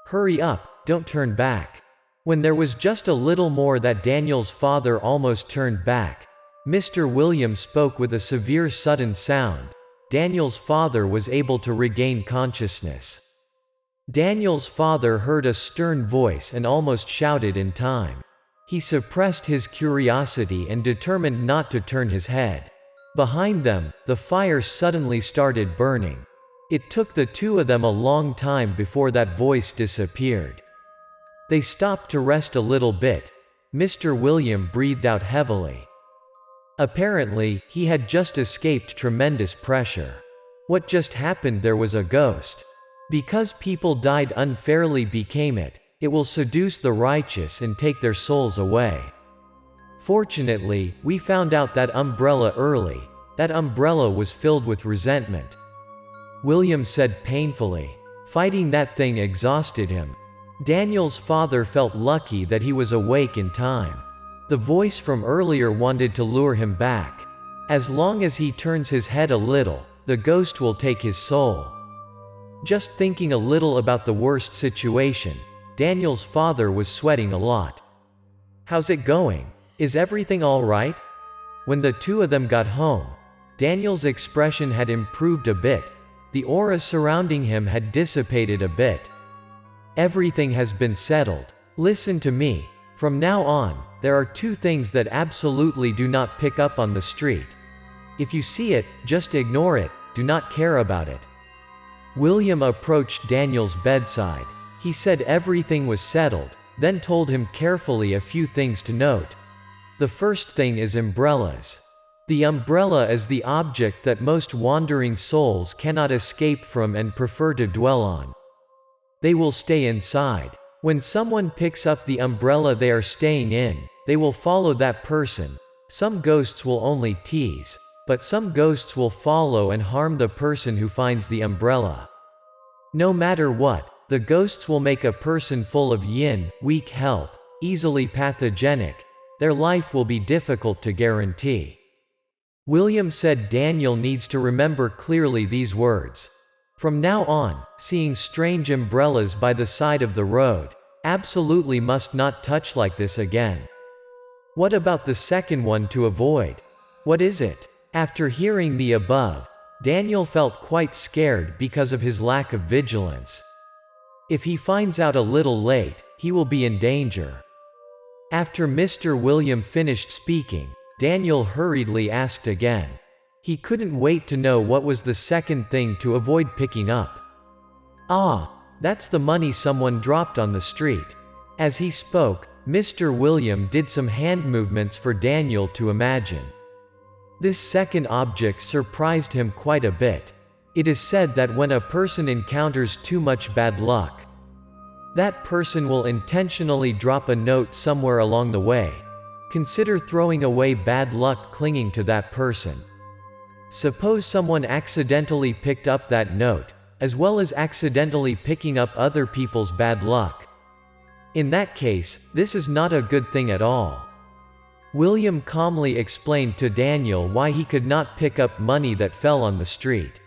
Hurry up, don't turn back." When there was just a little more that Daniel's father almost turned back, Mr. Williams spoke with a severe sudden sound. Daniel's father was able to regain consciousness. Daniel's father heard a stern voice and almost shouted in time. He suppressed his curiosity and determined not to turn his head. Behind them, the fire suddenly started burning. It took the two of them a long time before that voice disappeared. They stopped to rest a little bit. Mr. William breathed out heavily. Apparently, he had just escaped tremendous pressure. What just happened? There was a ghost. Because people died unfairly became it. It will seduce the righteous and take their souls away. Fortunately, we found out that umbrella early. That umbrella was filled with resentment. William said painfully. Fighting that thing exhausted him. Daniel's father felt lucky that he was awake in time. The voice from earlier wanted to lure him back. As long as he turns his head a little, the ghost will take his soul. Just thinking a little about the worst situation, Daniel's father was sweating a lot. "How's it going? Is everything all right?" When the two of them got home, Daniel's expression had improved a bit. The aura surrounding him had dissipated a bit. "Everything has been settled. Listen to me. From now on, there are two things that absolutely do not pick up on the street. If you see it, just ignore it, do not care about it." William approached Daniel's bedside. He said everything was settled, then told him carefully a few things to note. The first thing is umbrellas. The umbrella is the object that most wandering souls cannot escape from and prefer to dwell on. They will stay inside. When someone picks up the umbrella they are staying in, they will follow that person. Some ghosts will only tease, but some ghosts will follow and harm the person who finds the umbrella. No matter what, the ghosts will make a person full of yin, weak health, easily pathogenic. Their life will be difficult to guarantee. William said Daniel needs to remember clearly these words. From now on, seeing strange umbrellas by the side of the road, absolutely must not touch like this again. What about the second one to avoid? What is it? After hearing the above, Daniel felt quite scared because of his lack of vigilance. If he finds out a little late, he will be in danger. After Mr. William finished speaking, Daniel hurriedly asked again. He couldn't wait to know what was the second thing to avoid picking up. "Ah, that's the money someone dropped on the street." As he spoke, Mr. William did some hand movements for Daniel to imagine. This second object surprised him quite a bit. It is said that when a person encounters too much bad luck, that person will intentionally drop a note somewhere along the way. Consider throwing away bad luck clinging to that person. Suppose someone accidentally picked up that note, as well as accidentally picking up other people's bad luck. In that case, this is not a good thing at all. William calmly explained to Daniel why he could not pick up money that fell on the street.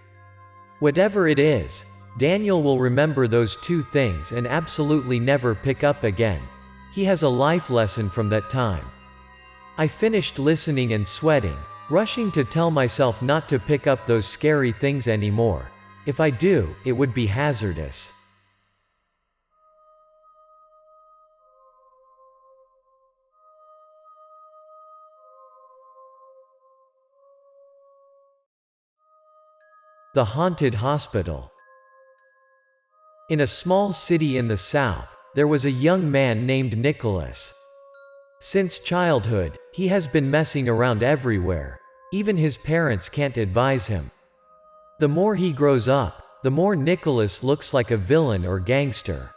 Whatever it is, Daniel will remember those two things and absolutely never pick up again. He has a life lesson from that time. I finished listening and sweating, rushing to tell myself not to pick up those scary things anymore. If I do, it would be hazardous. The Haunted Hospital. In a small city in the south, there was a young man named Nicholas. Since childhood, he has been messing around everywhere. Even his parents can't advise him. The more he grows up, the more Nicholas looks like a villain or gangster.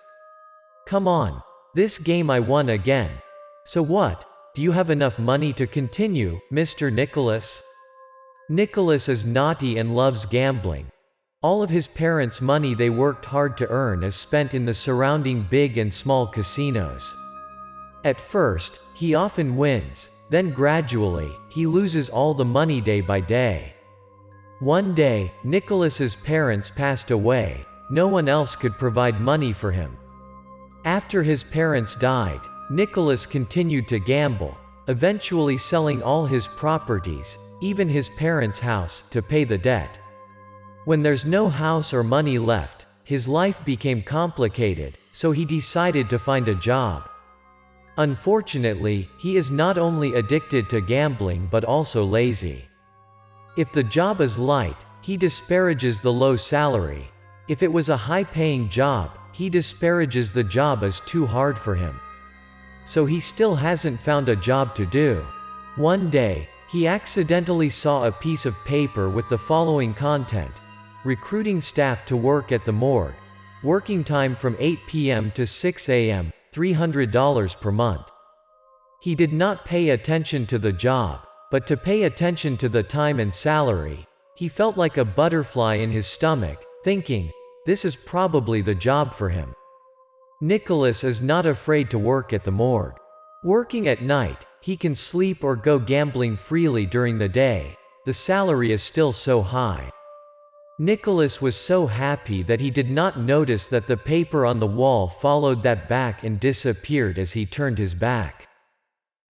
Come on. This game I won again. So what? Do you have enough money to continue, Mr. Nicholas? Nicholas is naughty and loves gambling. All of his parents' money they worked hard to earn is spent in the surrounding big and small casinos. At first, he often wins, then gradually, he loses all the money day by day. One day, Nicholas's parents passed away. No one else could provide money for him. After his parents died, Nicholas continued to gamble, eventually selling all his properties, even his parents' house, to pay the debt. When there's no house or money left, his life became complicated, so he decided to find a job. Unfortunately, he is not only addicted to gambling but also lazy. If the job is light, he disparages the low salary. If it was a high-paying job, he disparages the job as too hard for him. So he still hasn't found a job to do. One day, he accidentally saw a piece of paper with the following content: recruiting staff to work at the morgue. Working time from 8 p.m. to 6 a.m., $300 per month. He did not pay attention to the job, but to pay attention to the time and salary. He felt like a butterfly in his stomach, thinking, this is probably the job for him. Nicholas is not afraid to work at the morgue. Working at night, he can sleep or go gambling freely during the day. The salary is still so high. Nicholas was so happy that he did not notice that the paper on the wall followed that back and disappeared as he turned his back.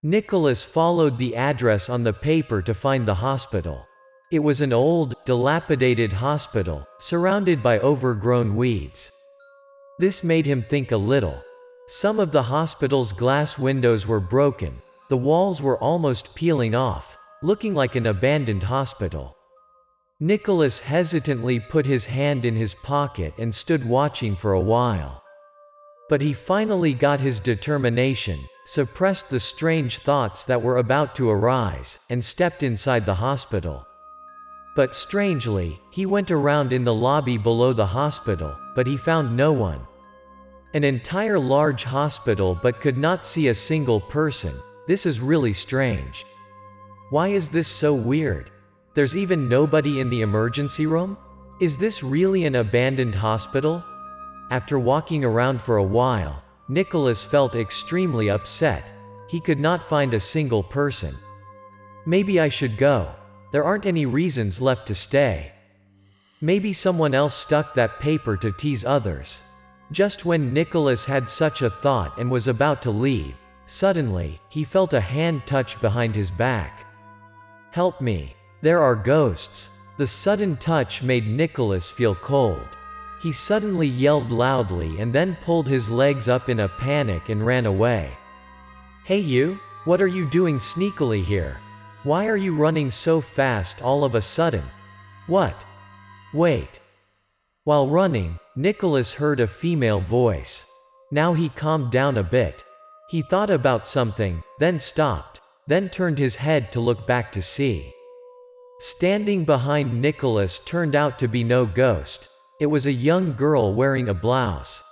Nicholas followed the address on the paper to find the hospital. It was an old, dilapidated hospital, surrounded by overgrown weeds. This made him think a little. Some of the hospital's glass windows were broken, the walls were almost peeling off, looking like an abandoned hospital. Nicholas hesitantly put his hand in his pocket and stood watching for a while. But he finally got his determination, suppressed the strange thoughts that were about to arise, and stepped inside the hospital. But strangely, he went around in the lobby below the hospital, but he found no one. An entire large hospital but could not see a single person. This is really strange. Why is this so weird? There's even nobody in the emergency room? Is this really an abandoned hospital? After walking around for a while, Nicholas felt extremely upset. He could not find a single person. Maybe I should go. There aren't any reasons left to stay. Maybe someone else stuck that paper to tease others. Just when Nicholas had such a thought and was about to leave, suddenly, he felt a hand touch behind his back. Help me. There are ghosts. The sudden touch made Nicholas feel cold. He suddenly yelled loudly and then pulled his legs up in a panic and ran away. Hey you, what are you doing sneakily here? Why are you running so fast all of a sudden? What? Wait. While running, Nicholas heard a female voice. Now he calmed down a bit. He thought about something, then stopped, then turned his head to look back to see. Standing behind Nicholas turned out to be no ghost. It was a young girl wearing a blouse.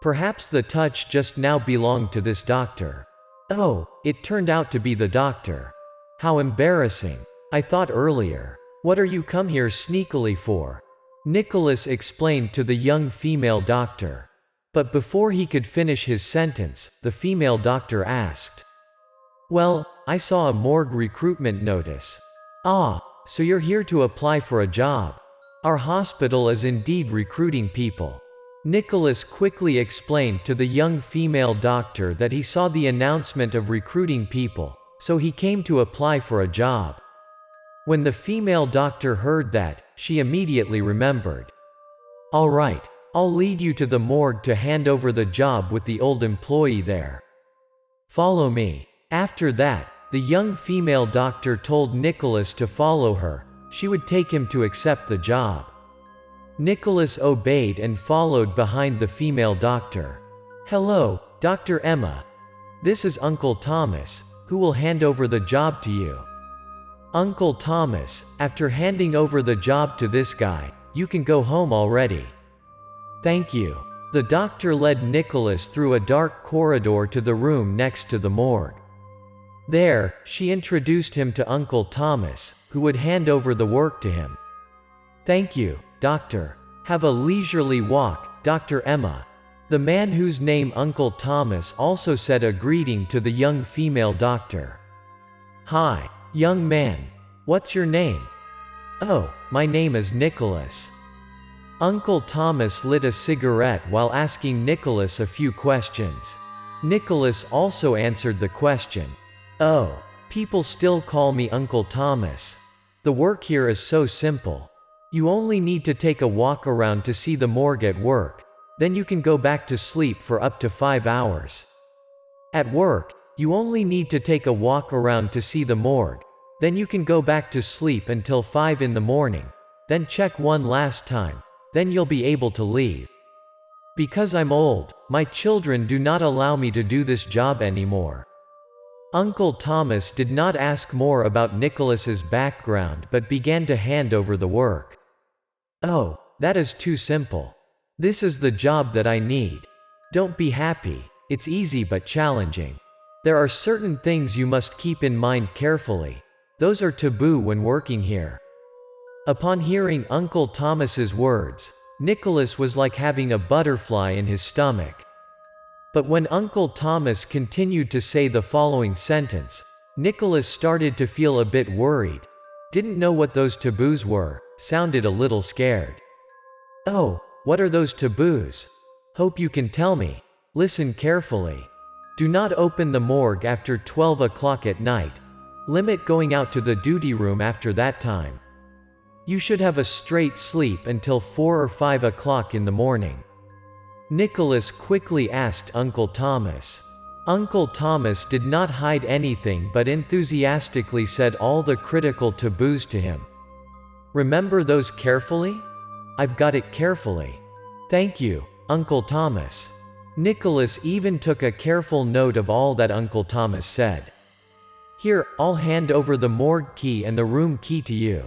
Perhaps the touch just now belonged to this doctor. Oh, it turned out to be the doctor. How embarrassing. I thought earlier. What are you come here sneakily for? Nicholas explained to the young female doctor. But before he could finish his sentence, the female doctor asked, well, I saw a morgue recruitment notice. Ah, so you're here to apply for a job. Our hospital is indeed recruiting people. Nicholas quickly explained to the young female doctor that he saw the announcement of recruiting people, so he came to apply for a job. When the female doctor heard that, she immediately remembered. All right, I'll lead you to the morgue to hand over the job with the old employee there. Follow me. After that, the young female doctor told Nicholas to follow her. She would take him to accept the job. Nicholas obeyed and followed behind the female doctor. Hello, Dr. Emma. This is Uncle Thomas, who will hand over the job to you." "Uncle Thomas, after handing over the job to this guy, you can go home already." "Thank you." The doctor led Nicholas through a dark corridor to the room next to the morgue. There, she introduced him to Uncle Thomas, who would hand over the work to him. "Thank you, Doctor. Have a leisurely walk, Dr. Emma." The man whose name Uncle Thomas also said a greeting to the young female doctor. "Hi, young man. What's your name?" "Oh, my name is Nicholas." Uncle Thomas lit a cigarette while asking Nicholas a few questions. Nicholas also answered the question. "Oh, people still call me Uncle Thomas. The work here is so simple. You only need to take a walk around to see the morgue at work. Then you can go back to sleep for up to 5 hours. At work, you only need to take a walk around to see the morgue. Then you can go back to sleep until 5 in the morning. Then check one last time. Then you'll be able to leave. Because I'm old, my children do not allow me to do this job anymore." Uncle Thomas did not ask more about Nicholas's background but began to hand over the work. "Oh, that is too simple. This is the job that I need. Don't be happy, it's easy but challenging. There are certain things you must keep in mind carefully. Those are taboo when working here." Upon hearing Uncle Thomas's words, Nicholas was like having a butterfly in his stomach. But when Uncle Thomas continued to say the following sentence, Nicholas started to feel a bit worried. Didn't know what those taboos were, sounded a little scared. "Oh, what are those taboos? Hope you can tell me. Listen carefully. Do not open the morgue after 12 o'clock at night. Limit going out to the duty room after that time. You should have a straight sleep until 4 or 5 o'clock in the morning." Nicholas quickly asked Uncle Thomas. Uncle Thomas did not hide anything but enthusiastically said all the critical taboos to him. "Remember those carefully?" "I've got it carefully. Thank you, Uncle Thomas." Nicholas even took a careful note of all that Uncle Thomas said. "Here, I'll hand over the morgue key and the room key to you.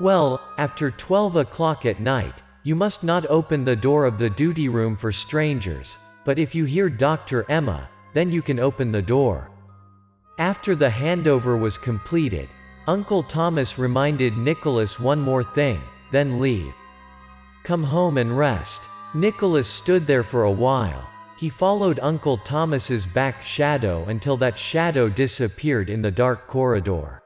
Well, after 12 o'clock at night, you must not open the door of the duty room for strangers, but if you hear Dr. Emma, then you can open the door." After the handover was completed, Uncle Thomas reminded Nicholas one more thing, then leave. "Come home and rest." Nicholas stood there for a while. He followed Uncle Thomas's back shadow until that shadow disappeared in the dark corridor.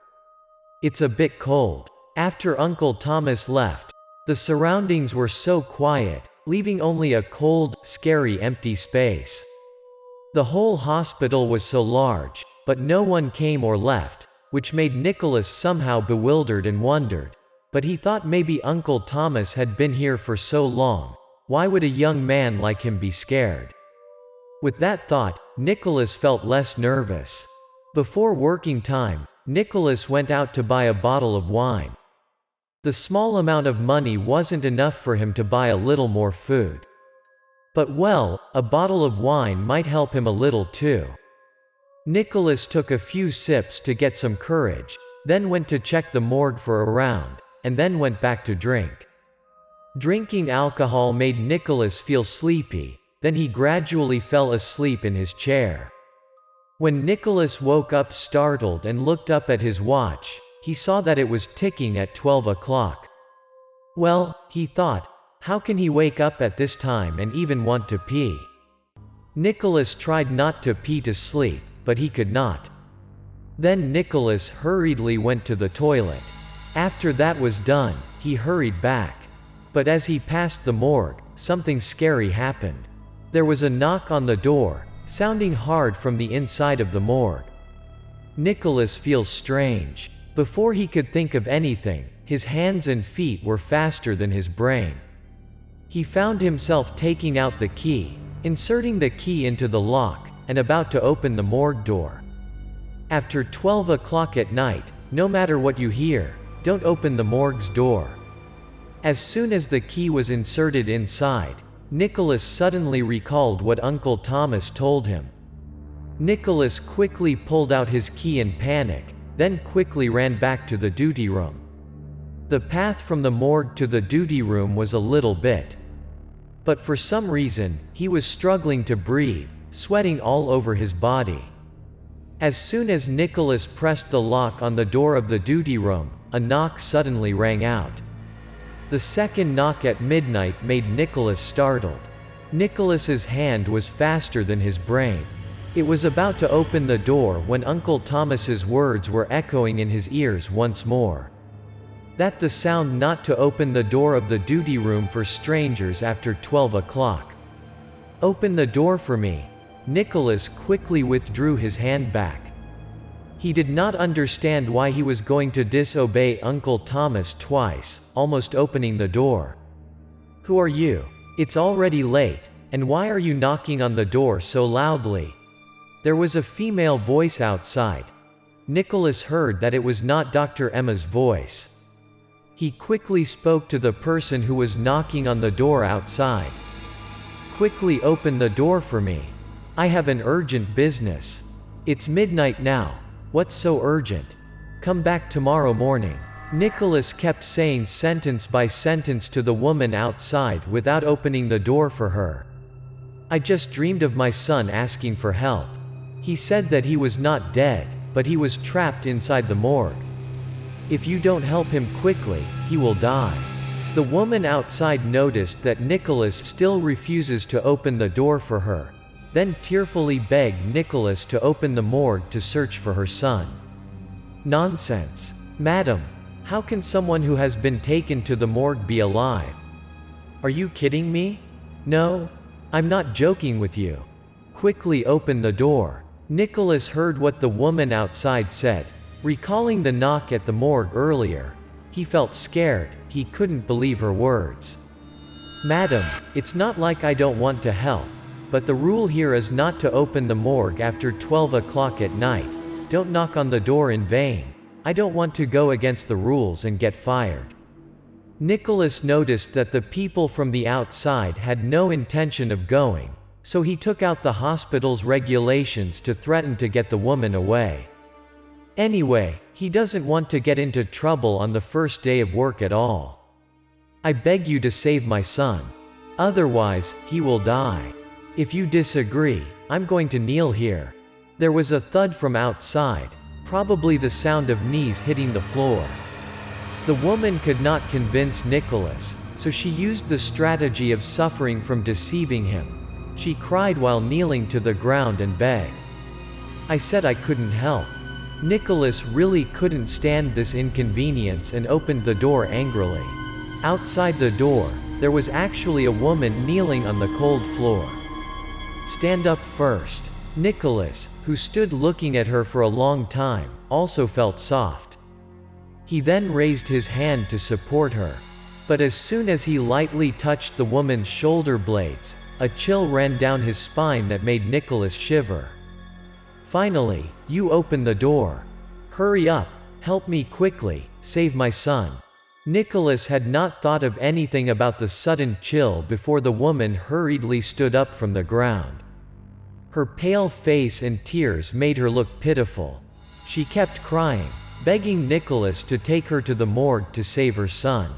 "It's a bit cold." After Uncle Thomas left, the surroundings were so quiet, leaving only a cold, scary empty space. The whole hospital was so large, but no one came or left, which made Nicholas somehow bewildered and wondered. But he thought maybe Uncle Thomas had been here for so long. Why would a young man like him be scared? With that thought, Nicholas felt less nervous. Before working time, Nicholas went out to buy a bottle of wine. The small amount of money wasn't enough for him to buy a little more food. But well, a bottle of wine might help him a little too. Nicholas took a few sips to get some courage, then went to check the morgue for a round, and then went back to drink. Drinking alcohol made Nicholas feel sleepy, then he gradually fell asleep in his chair. When Nicholas woke up startled and looked up at his watch, he saw that it was ticking at 12 o'clock. Well, he thought, how can he wake up at this time and even want to pee? Nicholas tried not to pee to sleep, but he could not. Then Nicholas hurriedly went to the toilet. After that was done, he hurried back. But as he passed the morgue, something scary happened. There was a knock on the door, sounding hard from the inside of the morgue. Nicholas feels strange. Before he could think of anything, his hands and feet were faster than his brain. He found himself taking out the key, inserting the key into the lock, and about to open the morgue door. After 12 o'clock at night, no matter what you hear, don't open the morgue's door. As soon as the key was inserted inside, Nicholas suddenly recalled what Uncle Thomas told him. Nicholas quickly pulled out his key in panic, then quickly ran back to the duty room. The path from the morgue to the duty room was a little bit. But for some reason, he was struggling to breathe, sweating all over his body. As soon as Nicholas pressed the lock on the door of the duty room, a knock suddenly rang out. The second knock at midnight made Nicholas startled. Nicholas's hand was faster than his brain. It was about to open the door when Uncle Thomas's words were echoing in his ears once more. That the sound not to open the door of the duty room for strangers after 12 o'clock. Open the door for me. Nicholas quickly withdrew his hand back. He did not understand why he was going to disobey Uncle Thomas twice, almost opening the door. Who are you? It's already late, and why are you knocking on the door so loudly? There was a female voice outside. Nicholas heard that it was not Dr. Emma's voice. He quickly spoke to the person who was knocking on the door outside. Quickly open the door for me. I have an urgent business. It's midnight now. What's so urgent? Come back tomorrow morning. Nicholas kept saying sentence by sentence to the woman outside without opening the door for her. I just dreamed of my son asking for help. He said that he was not dead, but he was trapped inside the morgue. If you don't help him quickly, he will die. The woman outside noticed that Nicholas still refuses to open the door for her, then tearfully begged Nicholas to open the morgue to search for her son. Nonsense. Madam, how can someone who has been taken to the morgue be alive? Are you kidding me? No, I'm not joking with you. Quickly open the door. Nicholas heard what the woman outside said. Recalling the knock at the morgue earlier, he felt scared. He couldn't believe her words. Madam, it's not like I don't want to help, but the rule here is not to open the morgue after 12 o'clock at night. Don't knock on the door in vain. I don't want to go against the rules and get fired. Nicholas noticed that the people from the outside had no intention of going, so he took out the hospital's regulations to threaten to get the woman away. Anyway, he doesn't want to get into trouble on the first day of work at all. I beg you to save my son. Otherwise, he will die. If you disagree, I'm going to kneel here. There was a thud from outside, probably the sound of knees hitting the floor. The woman could not convince Nicholas, so she used the strategy of suffering from deceiving him. She cried while kneeling to the ground and begged. I said I couldn't help. Nicholas really couldn't stand this inconvenience and opened the door angrily. Outside the door, there was actually a woman kneeling on the cold floor. Stand up first. Nicholas, who stood looking at her for a long time, also felt soft. He then raised his hand to support her. But as soon as he lightly touched the woman's shoulder blades, a chill ran down his spine that made Nicholas shiver. Finally, you open the door. Hurry up, help me quickly, save my son. Nicholas had not thought of anything about the sudden chill before the woman hurriedly stood up from the ground. Her pale face and tears made her look pitiful. She kept crying, begging Nicholas to take her to the morgue to save her son.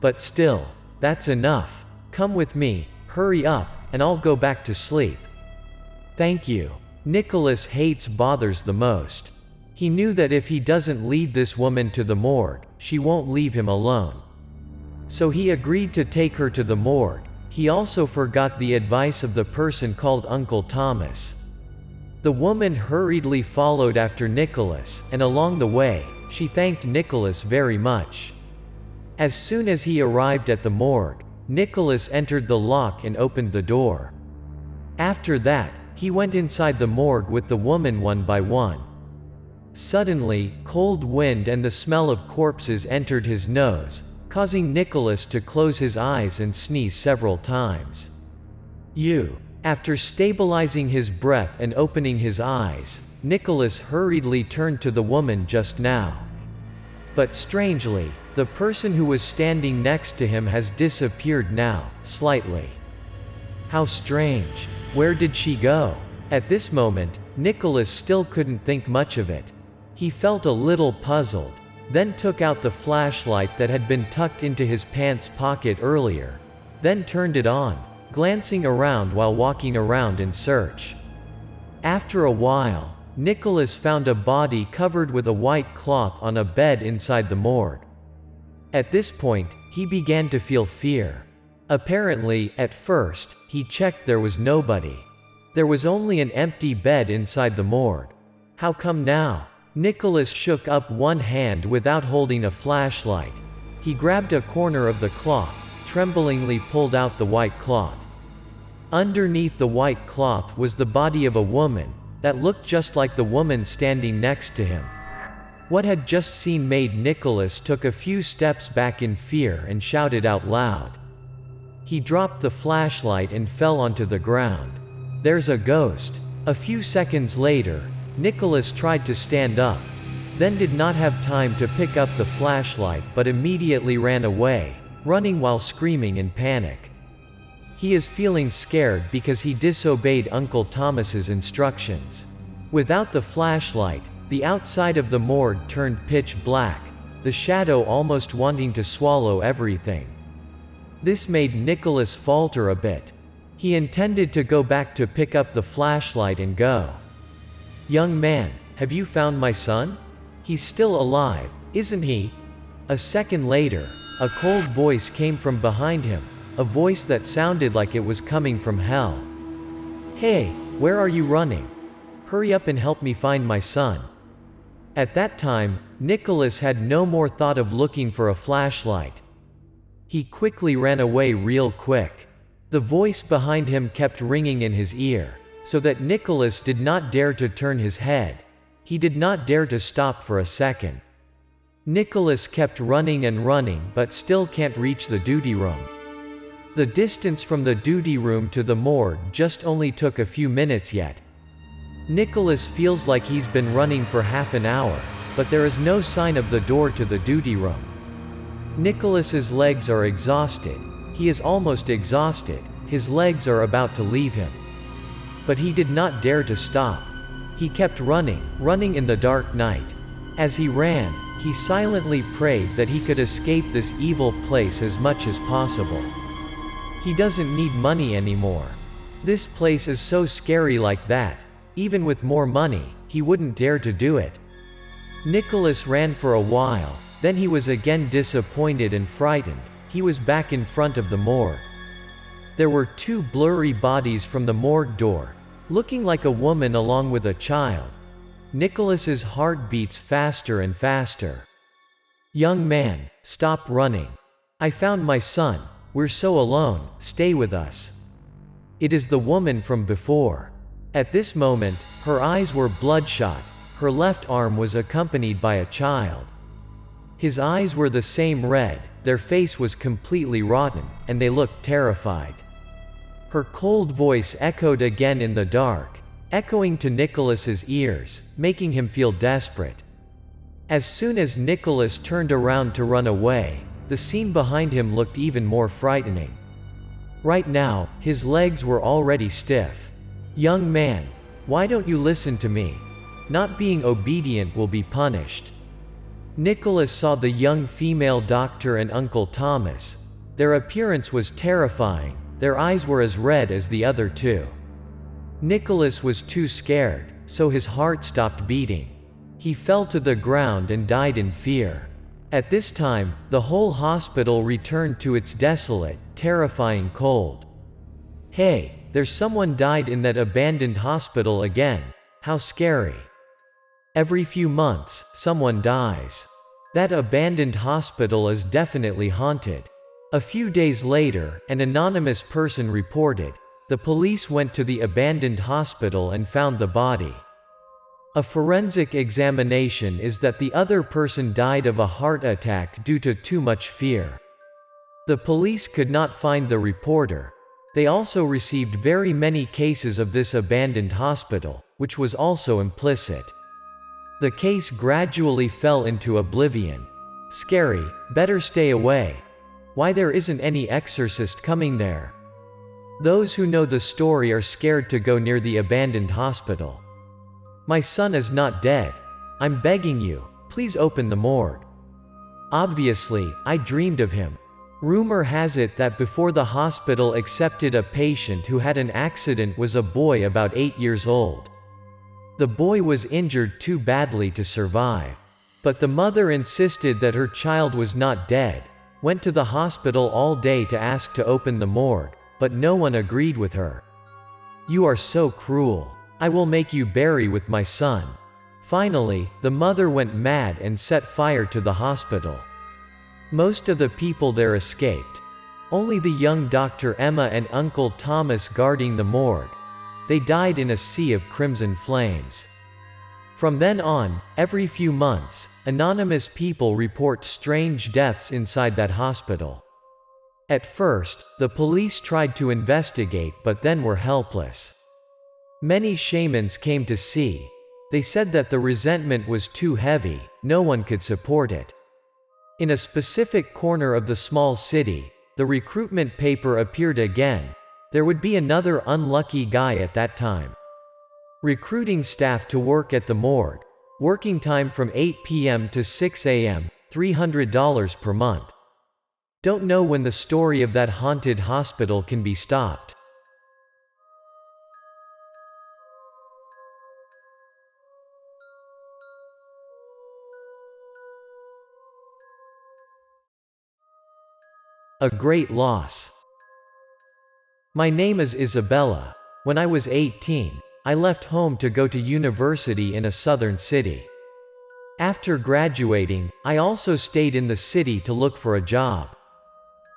But still, that's enough. Come with me, hurry up, and I'll go back to sleep. Thank you. Nicholas hates bothers the most. He knew that if he doesn't lead this woman to the morgue, she won't leave him alone. So he agreed to take her to the morgue. He also forgot the advice of the person called Uncle Thomas. The woman hurriedly followed after Nicholas, and along the way, she thanked Nicholas very much. As soon as he arrived at the morgue, Nicholas entered the lock and opened the door. After that, he went inside the morgue with the woman one by one. Suddenly, cold wind and the smell of corpses entered his nose, causing Nicholas to close his eyes and sneeze several times. After stabilizing his breath and opening his eyes, Nicholas hurriedly turned to the woman just now. But strangely, the person who was standing next to him has disappeared now, slightly. How strange. Where did she go? At this moment, Nicholas still couldn't think much of it. He felt a little puzzled, then took out the flashlight that had been tucked into his pants pocket earlier, then turned it on, glancing around while walking around in search. After a while, Nicholas found a body covered with a white cloth on a bed inside the morgue. At this point, he began to feel fear. Apparently, at first, he checked there was nobody. There was only an empty bed inside the morgue. How come now? Nicholas shook up one hand without holding a flashlight. He grabbed a corner of the cloth, tremblingly pulled out the white cloth. Underneath the white cloth was the body of a woman, that looked just like the woman standing next to him. What had just seen made Nicholas took a few steps back in fear and shouted out loud. He dropped the flashlight and fell onto the ground. There's a ghost. A few seconds later, Nicholas tried to stand up, then did not have time to pick up the flashlight but immediately ran away, running while screaming in panic. He is feeling scared because he disobeyed Uncle Thomas's instructions. Without the flashlight, the outside of the morgue turned pitch black, the shadow almost wanting to swallow everything. This made Nicholas falter a bit. He intended to go back to pick up the flashlight and go. "Young man, have you found my son? He's still alive, isn't he?" A second later, a cold voice came from behind him, a voice that sounded like it was coming from hell. "Hey, where are you running? Hurry up and help me find my son." At that time, Nicholas had no more thought of looking for a flashlight. He quickly ran away real quick. The voice behind him kept ringing in his ear, so that Nicholas did not dare to turn his head. He did not dare to stop for a second. Nicholas kept running and running but still can't reach the duty room. The distance from the duty room to the morgue just only took a few minutes yet. Nicholas feels like he's been running for half an hour, but there is no sign of the door to the duty room. Nicholas's legs are exhausted. He is almost exhausted. His legs are about to leave him. But he did not dare to stop. He kept running in the dark night. As he ran, he silently prayed that he could escape this evil place as much as possible. He doesn't need money anymore. This place is so scary like that. Even with more money, he wouldn't dare to do it. Nicholas ran for a while, then he was again disappointed and frightened. He was back in front of the morgue. There were two blurry bodies from the morgue door, looking like a woman along with a child. Nicholas's heart beats faster and faster. "Young man, stop running. I found my son. We're so alone, stay with us." It is the woman from before. At this moment, her eyes were bloodshot, her left arm was accompanied by a child. His eyes were the same red, their face was completely rotten, and they looked terrified. Her cold voice echoed again in the dark, echoing to Nicholas's ears, making him feel desperate. As soon as Nicholas turned around to run away, the scene behind him looked even more frightening. Right now, his legs were already stiff. "Young man, why don't you listen to me? Not being obedient will be punished." Nicholas saw the young female doctor and Uncle Thomas. Their appearance was terrifying, their eyes were as red as the other two. Nicholas was too scared, so his heart stopped beating. He fell to the ground and died in fear. At this time, the whole hospital returned to its desolate, terrifying cold. "Hey, there's someone died in that abandoned hospital again. How scary. Every few months, someone dies. That abandoned hospital is definitely haunted." A few days later, an anonymous person reported, the police went to the abandoned hospital and found the body. A forensic examination is that the other person died of a heart attack due to too much fear. The police could not find the reporter. They also received very many cases of this abandoned hospital, which was also implicit. The case gradually fell into oblivion. Scary, better stay away. Why there isn't any exorcist coming there? Those who know the story are scared to go near the abandoned hospital. My son is not dead. I'm begging you, please open the morgue. Obviously, I dreamed of him. Rumor has it that before the hospital accepted a patient who had an accident was a boy about 8 years old. The boy was injured too badly to survive. But the mother insisted that her child was not dead, went to the hospital all day to ask to open the morgue, but no one agreed with her. You are so cruel. I will make you bury with my son. Finally, the mother went mad and set fire to the hospital. Most of the people there escaped. Only the young Dr. Emma and Uncle Thomas guarding the morgue. They died in a sea of crimson flames. From then on, every few months, anonymous people report strange deaths inside that hospital. At first, the police tried to investigate but then were helpless. Many shamans came to see. They said that the resentment was too heavy, no one could support it. In a specific corner of the small city, the recruitment paper appeared again. There would be another unlucky guy at that time. Recruiting staff to work at the morgue. Working time from 8 p.m. to 6 a.m., $300 per month. Don't know when the story of that haunted hospital can be stopped. A great loss. My name is Isabella. When I was 18, I left home to go to university in a southern city. After graduating, I also stayed in the city to look for a job.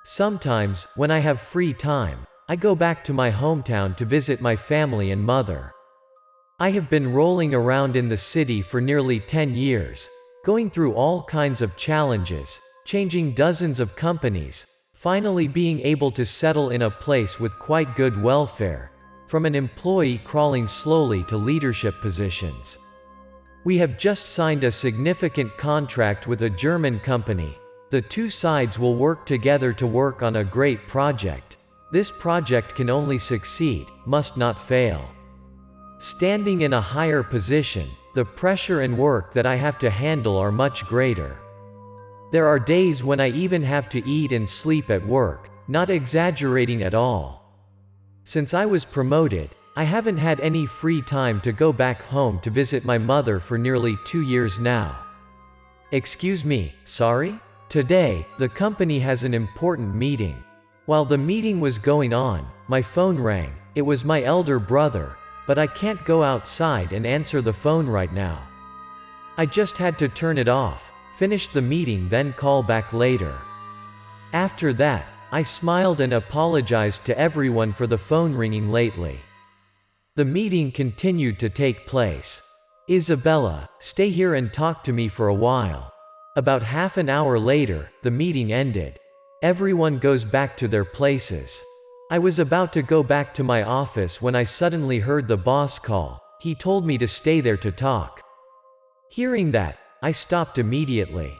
Sometimes, when I have free time, I go back to my hometown to visit my family and mother. I have been rolling around in the city for nearly 10 years, going through all kinds of challenges, changing dozens of companies, finally being able to settle in a place with quite good welfare, from an employee crawling slowly to leadership positions. We have just signed a significant contract with a German company. The two sides will work together to work on a great project. This project can only succeed, must not fail. Standing in a higher position, the pressure and work that I have to handle are much greater. There are days when I even have to eat and sleep at work, not exaggerating at all. Since I was promoted, I haven't had any free time to go back home to visit my mother for nearly 2 years now. Excuse me, sorry? Today, the company has an important meeting. While the meeting was going on, my phone rang. It was my elder brother, but I can't go outside and answer the phone right now. I just had to turn it off, finish the meeting, then call back later. After that, I smiled and apologized to everyone for the phone ringing lately. The meeting continued to take place. Isabella, stay here and talk to me for a while. About half an hour later, the meeting ended. Everyone goes back to their places. I was about to go back to my office when I suddenly heard the boss call. He told me to stay there to talk. Hearing that, I stopped immediately.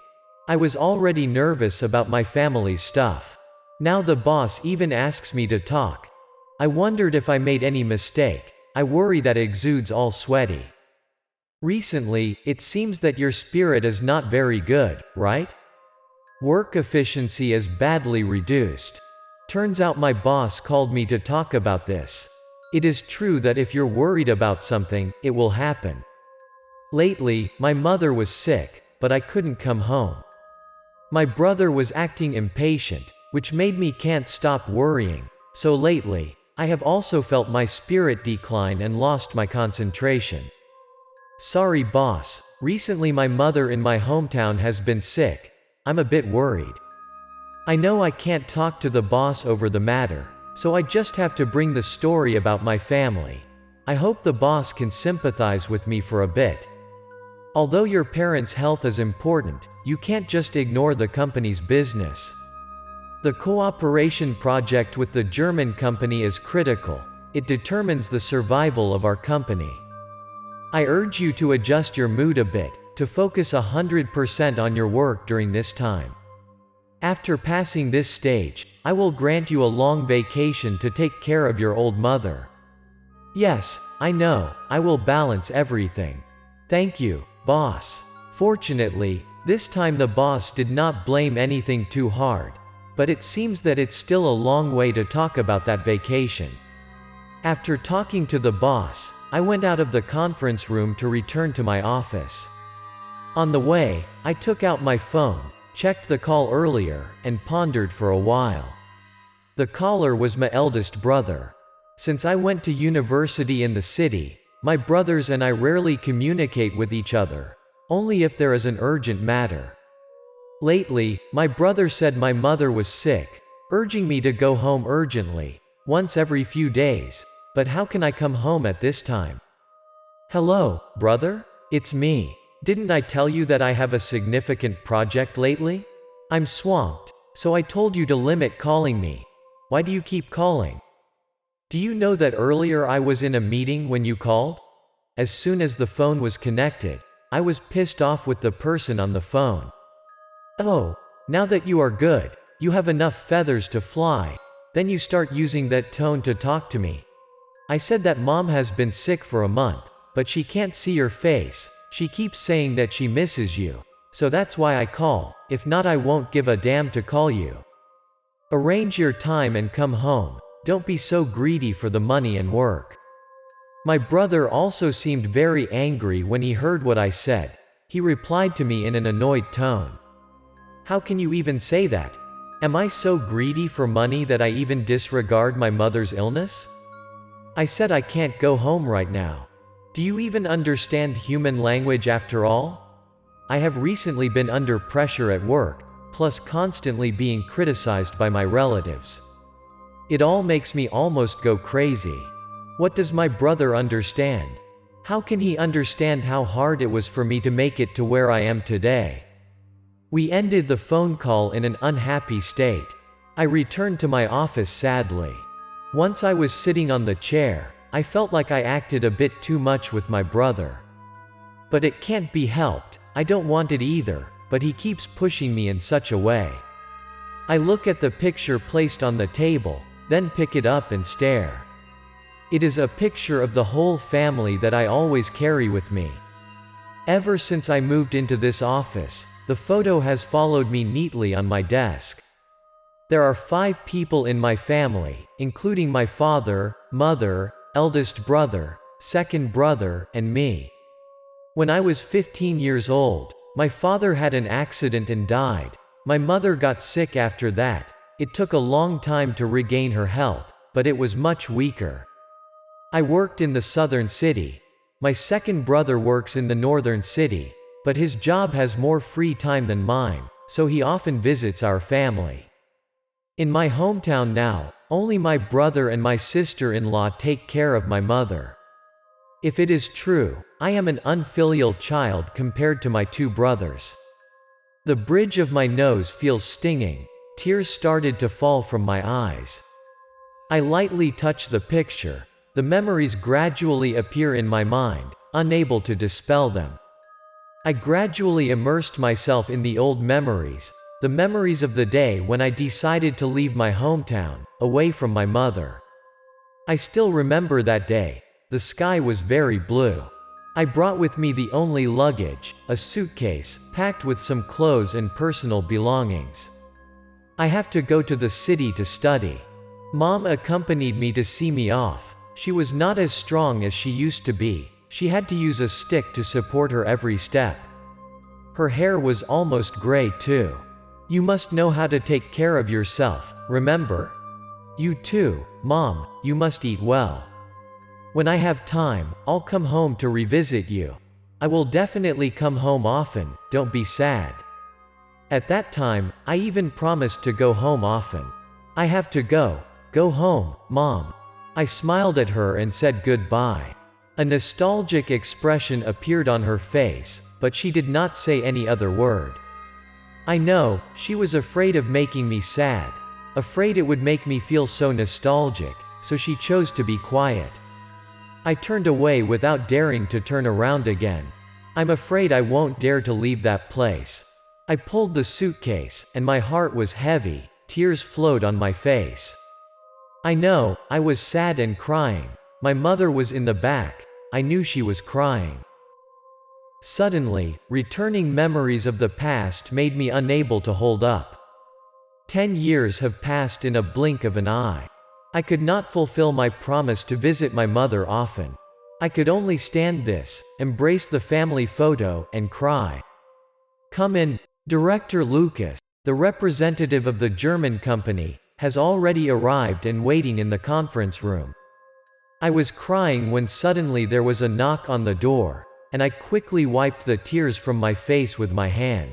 I was already nervous about my family's stuff. Now the boss even asks me to talk. I wondered if I made any mistake. I worry that exudes all sweaty. Recently, it seems that your spirit is not very good, right? Work efficiency is badly reduced. Turns out my boss called me to talk about this. It is true that if you're worried about something, it will happen. Lately, my mother was sick, but I couldn't come home. My brother was acting impatient, which made me can't stop worrying, so lately, I have also felt my spirit decline and lost my concentration. Sorry boss, recently my mother in my hometown has been sick. I'm a bit worried. I know I can't talk to the boss over the matter, so I just have to bring the story about my family. I hope the boss can sympathize with me for a bit. Although your parents' health is important, you can't just ignore the company's business. The cooperation project with the German company is critical. It determines the survival of our company. I urge you to adjust your mood a bit, to focus 100% on your work during this time. After passing this stage, I will grant you a long vacation to take care of your old mother. Yes, I know, I will balance everything. Thank you, boss. Fortunately, this time the boss did not blame anything too hard, but it seems that it's still a long way to talk about that vacation. After talking to the boss, I went out of the conference room to return to my office. On the way, I took out my phone, checked the call earlier, and pondered for a while. The caller was my eldest brother. Since I went to university in the city, my brothers and I rarely communicate with each other, only if there is an urgent matter. Lately, my brother said my mother was sick, urging me to go home urgently, once every few days, but how can I come home at this time? Hello, brother? It's me. Didn't I tell you that I have a significant project lately? I'm swamped, so I told you to limit calling me. Why do you keep calling? Do you know that earlier I was in a meeting when you called? As soon as the phone was connected, I was pissed off with the person on the phone. Oh, now that you are good, you have enough feathers to fly, then you start using that tone to talk to me. I said that mom has been sick for a month, but she can't see your face. She keeps saying that she misses you. So that's why I call, if not I won't give a damn to call you. Arrange your time and come home, don't be so greedy for the money and work. My brother also seemed very angry when he heard what I said. He replied to me in an annoyed tone. How can you even say that? Am I so greedy for money that I even disregard my mother's illness? I said I can't go home right now. Do you even understand human language after all? I have recently been under pressure at work, plus constantly being criticized by my relatives. It all makes me almost go crazy. What does my brother understand? How can he understand how hard it was for me to make it to where I am today? We ended the phone call in an unhappy state. I returned to my office sadly. Once I was sitting on the chair, I felt like I acted a bit too much with my brother. But it can't be helped, I don't want it either, but he keeps pushing me in such a way. I look at the picture placed on the table, then pick it up and stare. It is a picture of the whole family that I always carry with me. Ever since I moved into this office, the photo has followed me neatly on my desk. There are 5 people in my family, including my father, mother, eldest brother, second brother, and me. When I was 15 years old, my father had an accident and died. My mother got sick after that. It took a long time to regain her health, but it was much weaker. I worked in the southern city. My second brother works in the northern city, but his job has more free time than mine, so he often visits our family. In my hometown now, only my brother and my sister-in-law take care of my mother. If it is true, I am an unfilial child compared to my 2 brothers. The bridge of my nose feels stinging, tears started to fall from my eyes. I lightly touch the picture, the memories gradually appear in my mind, unable to dispel them. I gradually immersed myself in the old memories, the memories of the day when I decided to leave my hometown, away from my mother. I still remember that day. The sky was very blue. I brought with me the only luggage, a suitcase, packed with some clothes and personal belongings. I have to go to the city to study. Mom accompanied me to see me off. She was not as strong as she used to be. She had to use a stick to support her every step. Her hair was almost gray too. You must know how to take care of yourself, remember? You too, Mom, you must eat well. When I have time, I'll come home to revisit you. I will definitely come home often, don't be sad. At that time, I even promised to go home often. I have to go. Go home, Mom. I smiled at her and said goodbye. A nostalgic expression appeared on her face, but she did not say any other word. I know, she was afraid of making me sad, afraid it would make me feel so nostalgic, so she chose to be quiet. I turned away without daring to turn around again. I'm afraid I won't dare to leave that place. I pulled the suitcase, and my heart was heavy, tears flowed on my face. I know, I was sad and crying, My mother was in the back. I knew she was crying. Suddenly, returning memories of the past made me unable to hold up. 10 years have passed in a blink of an eye. I could not fulfill my promise to visit my mother often. I could only stand this, embrace the family photo, and cry. Come in, Director Lucas, the representative of the German company, has already arrived and waiting in the conference room. I was crying when suddenly there was a knock on the door, and I quickly wiped the tears from my face with my hand.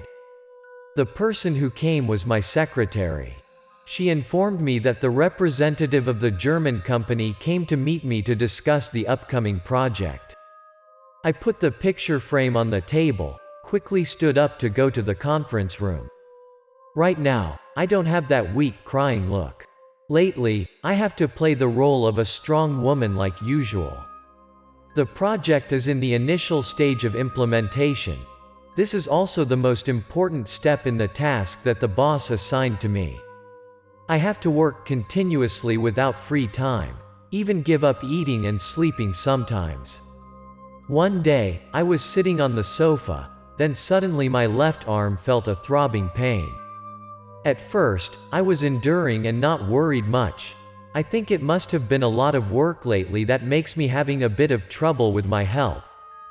The person who came was my secretary. She informed me that the representative of the German company came to meet me to discuss the upcoming project. I put the picture frame on the table, quickly stood up to go to the conference room. Right now, I don't have that weak crying look. Lately, I have to play the role of a strong woman like usual. The project is in the initial stage of implementation. This is also the most important step in the task that the boss assigned to me. I have to work continuously without free time, even give up eating and sleeping sometimes. One day, I was sitting on the sofa, then suddenly my left arm felt a throbbing pain. At first, I was enduring and not worried much. I think it must have been a lot of work lately that makes me having a bit of trouble with my health.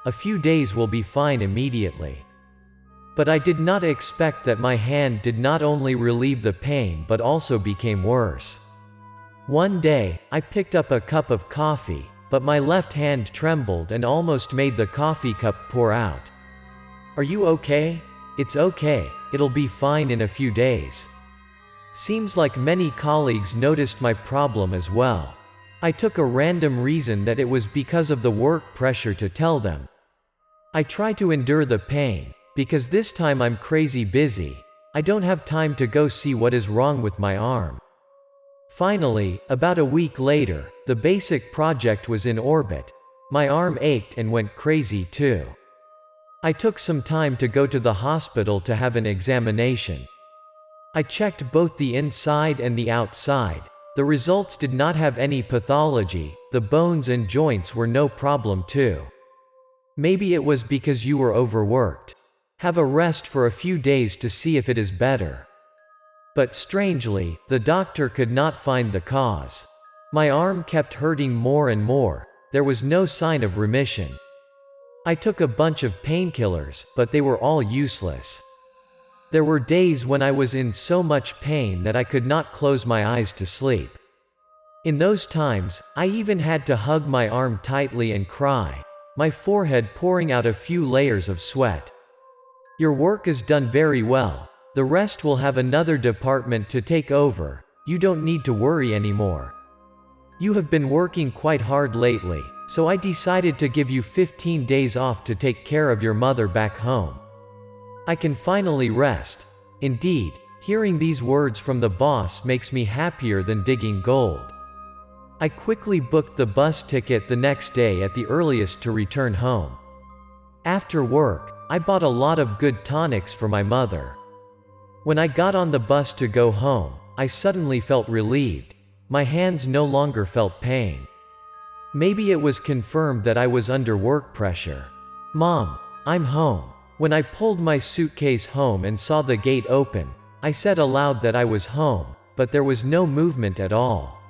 A few days will be fine immediately. But I did not expect that my hand did not only relieve the pain but also became worse. One day, I picked up a cup of coffee, but my left hand trembled and almost made the coffee cup pour out. Are you okay? It's okay, it'll be fine in a few days. Seems like many colleagues noticed my problem as well. I took a random reason that it was because of the work pressure to tell them. I try to endure the pain, because this time I'm crazy busy. I don't have time to go see what is wrong with my arm. Finally, about a week later, the basic project was in orbit. My arm ached and went crazy too. I took some time to go to the hospital to have an examination. I checked both the inside and the outside. The results did not have any pathology. The bones and joints were no problem too. Maybe it was because you were overworked. Have a rest for a few days to see if it is better. But strangely, the doctor could not find the cause. My arm kept hurting more and more. There was no sign of remission. I took a bunch of painkillers, but they were all useless. There were days when I was in so much pain that I could not close my eyes to sleep. In those times, I even had to hug my arm tightly and cry, my forehead pouring out a few layers of sweat. Your work is done very well. The rest will have another department to take over. You don't need to worry anymore. You have been working quite hard lately, so I decided to give you 15 days off to take care of your mother back home. I can finally rest. Indeed, hearing these words from the boss makes me happier than digging gold. I quickly booked the bus ticket the next day at the earliest to return home. After work, I bought a lot of good tonics for my mother. When I got on the bus to go home, I suddenly felt relieved. My hands no longer felt pain. Maybe it was confirmed that I was under work pressure. Mom, I'm home. When I pulled my suitcase home and saw the gate open, I said aloud that I was home, but there was no movement at all.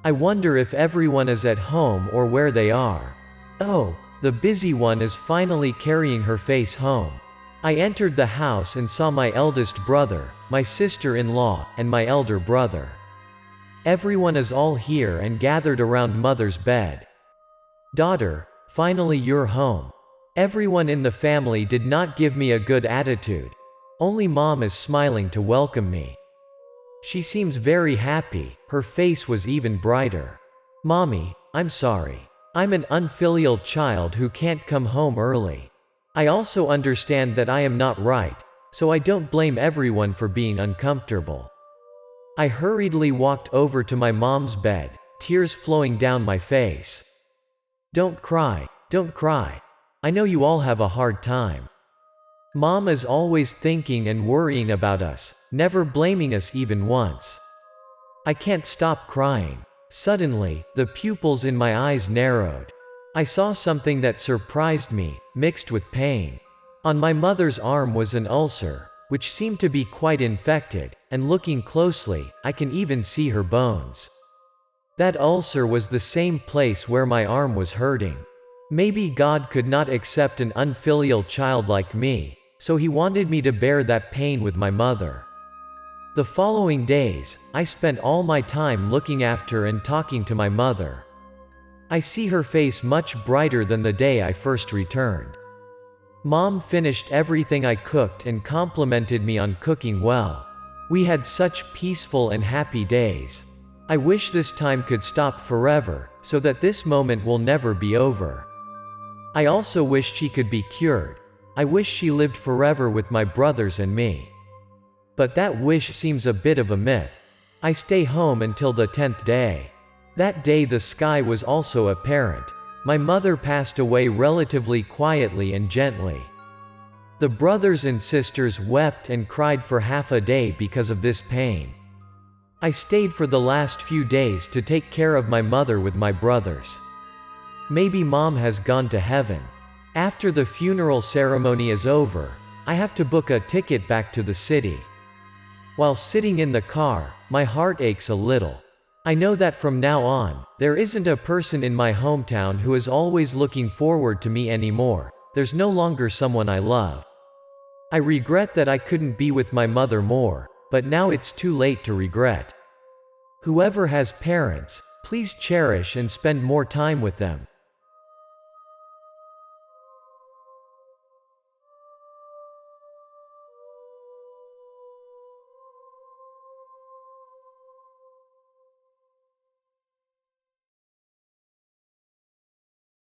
I wonder if everyone is at home or where they are. Oh, the busy one is finally carrying her face home. I entered the house and saw my eldest brother, my sister-in-law, and my elder brother. Everyone is all here and gathered around mother's bed. Daughter, finally you're home. Everyone in the family did not give me a good attitude. Only mom is smiling to welcome me. She seems very happy, her face was even brighter. Mommy, I'm sorry. I'm an unfilial child who can't come home early. I also understand that I am not right, so I don't blame everyone for being uncomfortable. I hurriedly walked over to my mom's bed, tears flowing down my face. Don't cry, don't cry. I know you all have a hard time. Mom is always thinking and worrying about us, never blaming us even once. I can't stop crying. Suddenly, the pupils in my eyes narrowed. I saw something that surprised me, mixed with pain. On my mother's arm was an ulcer, which seemed to be quite infected, and looking closely, I can even see her bones. That ulcer was the same place where my arm was hurting. Maybe God could not accept an unfilial child like me, so he wanted me to bear that pain with my mother. The following days, I spent all my time looking after and talking to my mother. I see her face much brighter than the day I first returned. Mom finished everything I cooked and complimented me on cooking well. We had such peaceful and happy days. I wish this time could stop forever, so that this moment will never be over. I also wish she could be cured. I wish she lived forever with my brothers and me. But that wish seems a bit of a myth. I stay home until the 10th day. That day the sky was also apparent. My mother passed away relatively quietly and gently. The brothers and sisters wept and cried for half a day because of this pain. I stayed for the last few days to take care of my mother with my brothers. Maybe Mom has gone to heaven. After the funeral ceremony is over, I have to book a ticket back to the city. While sitting in the car, my heart aches a little. I know that from now on, there isn't a person in my hometown who is always looking forward to me anymore. There's no longer someone I love. I regret that I couldn't be with my mother more, but now it's too late to regret. Whoever has parents, please cherish and spend more time with them.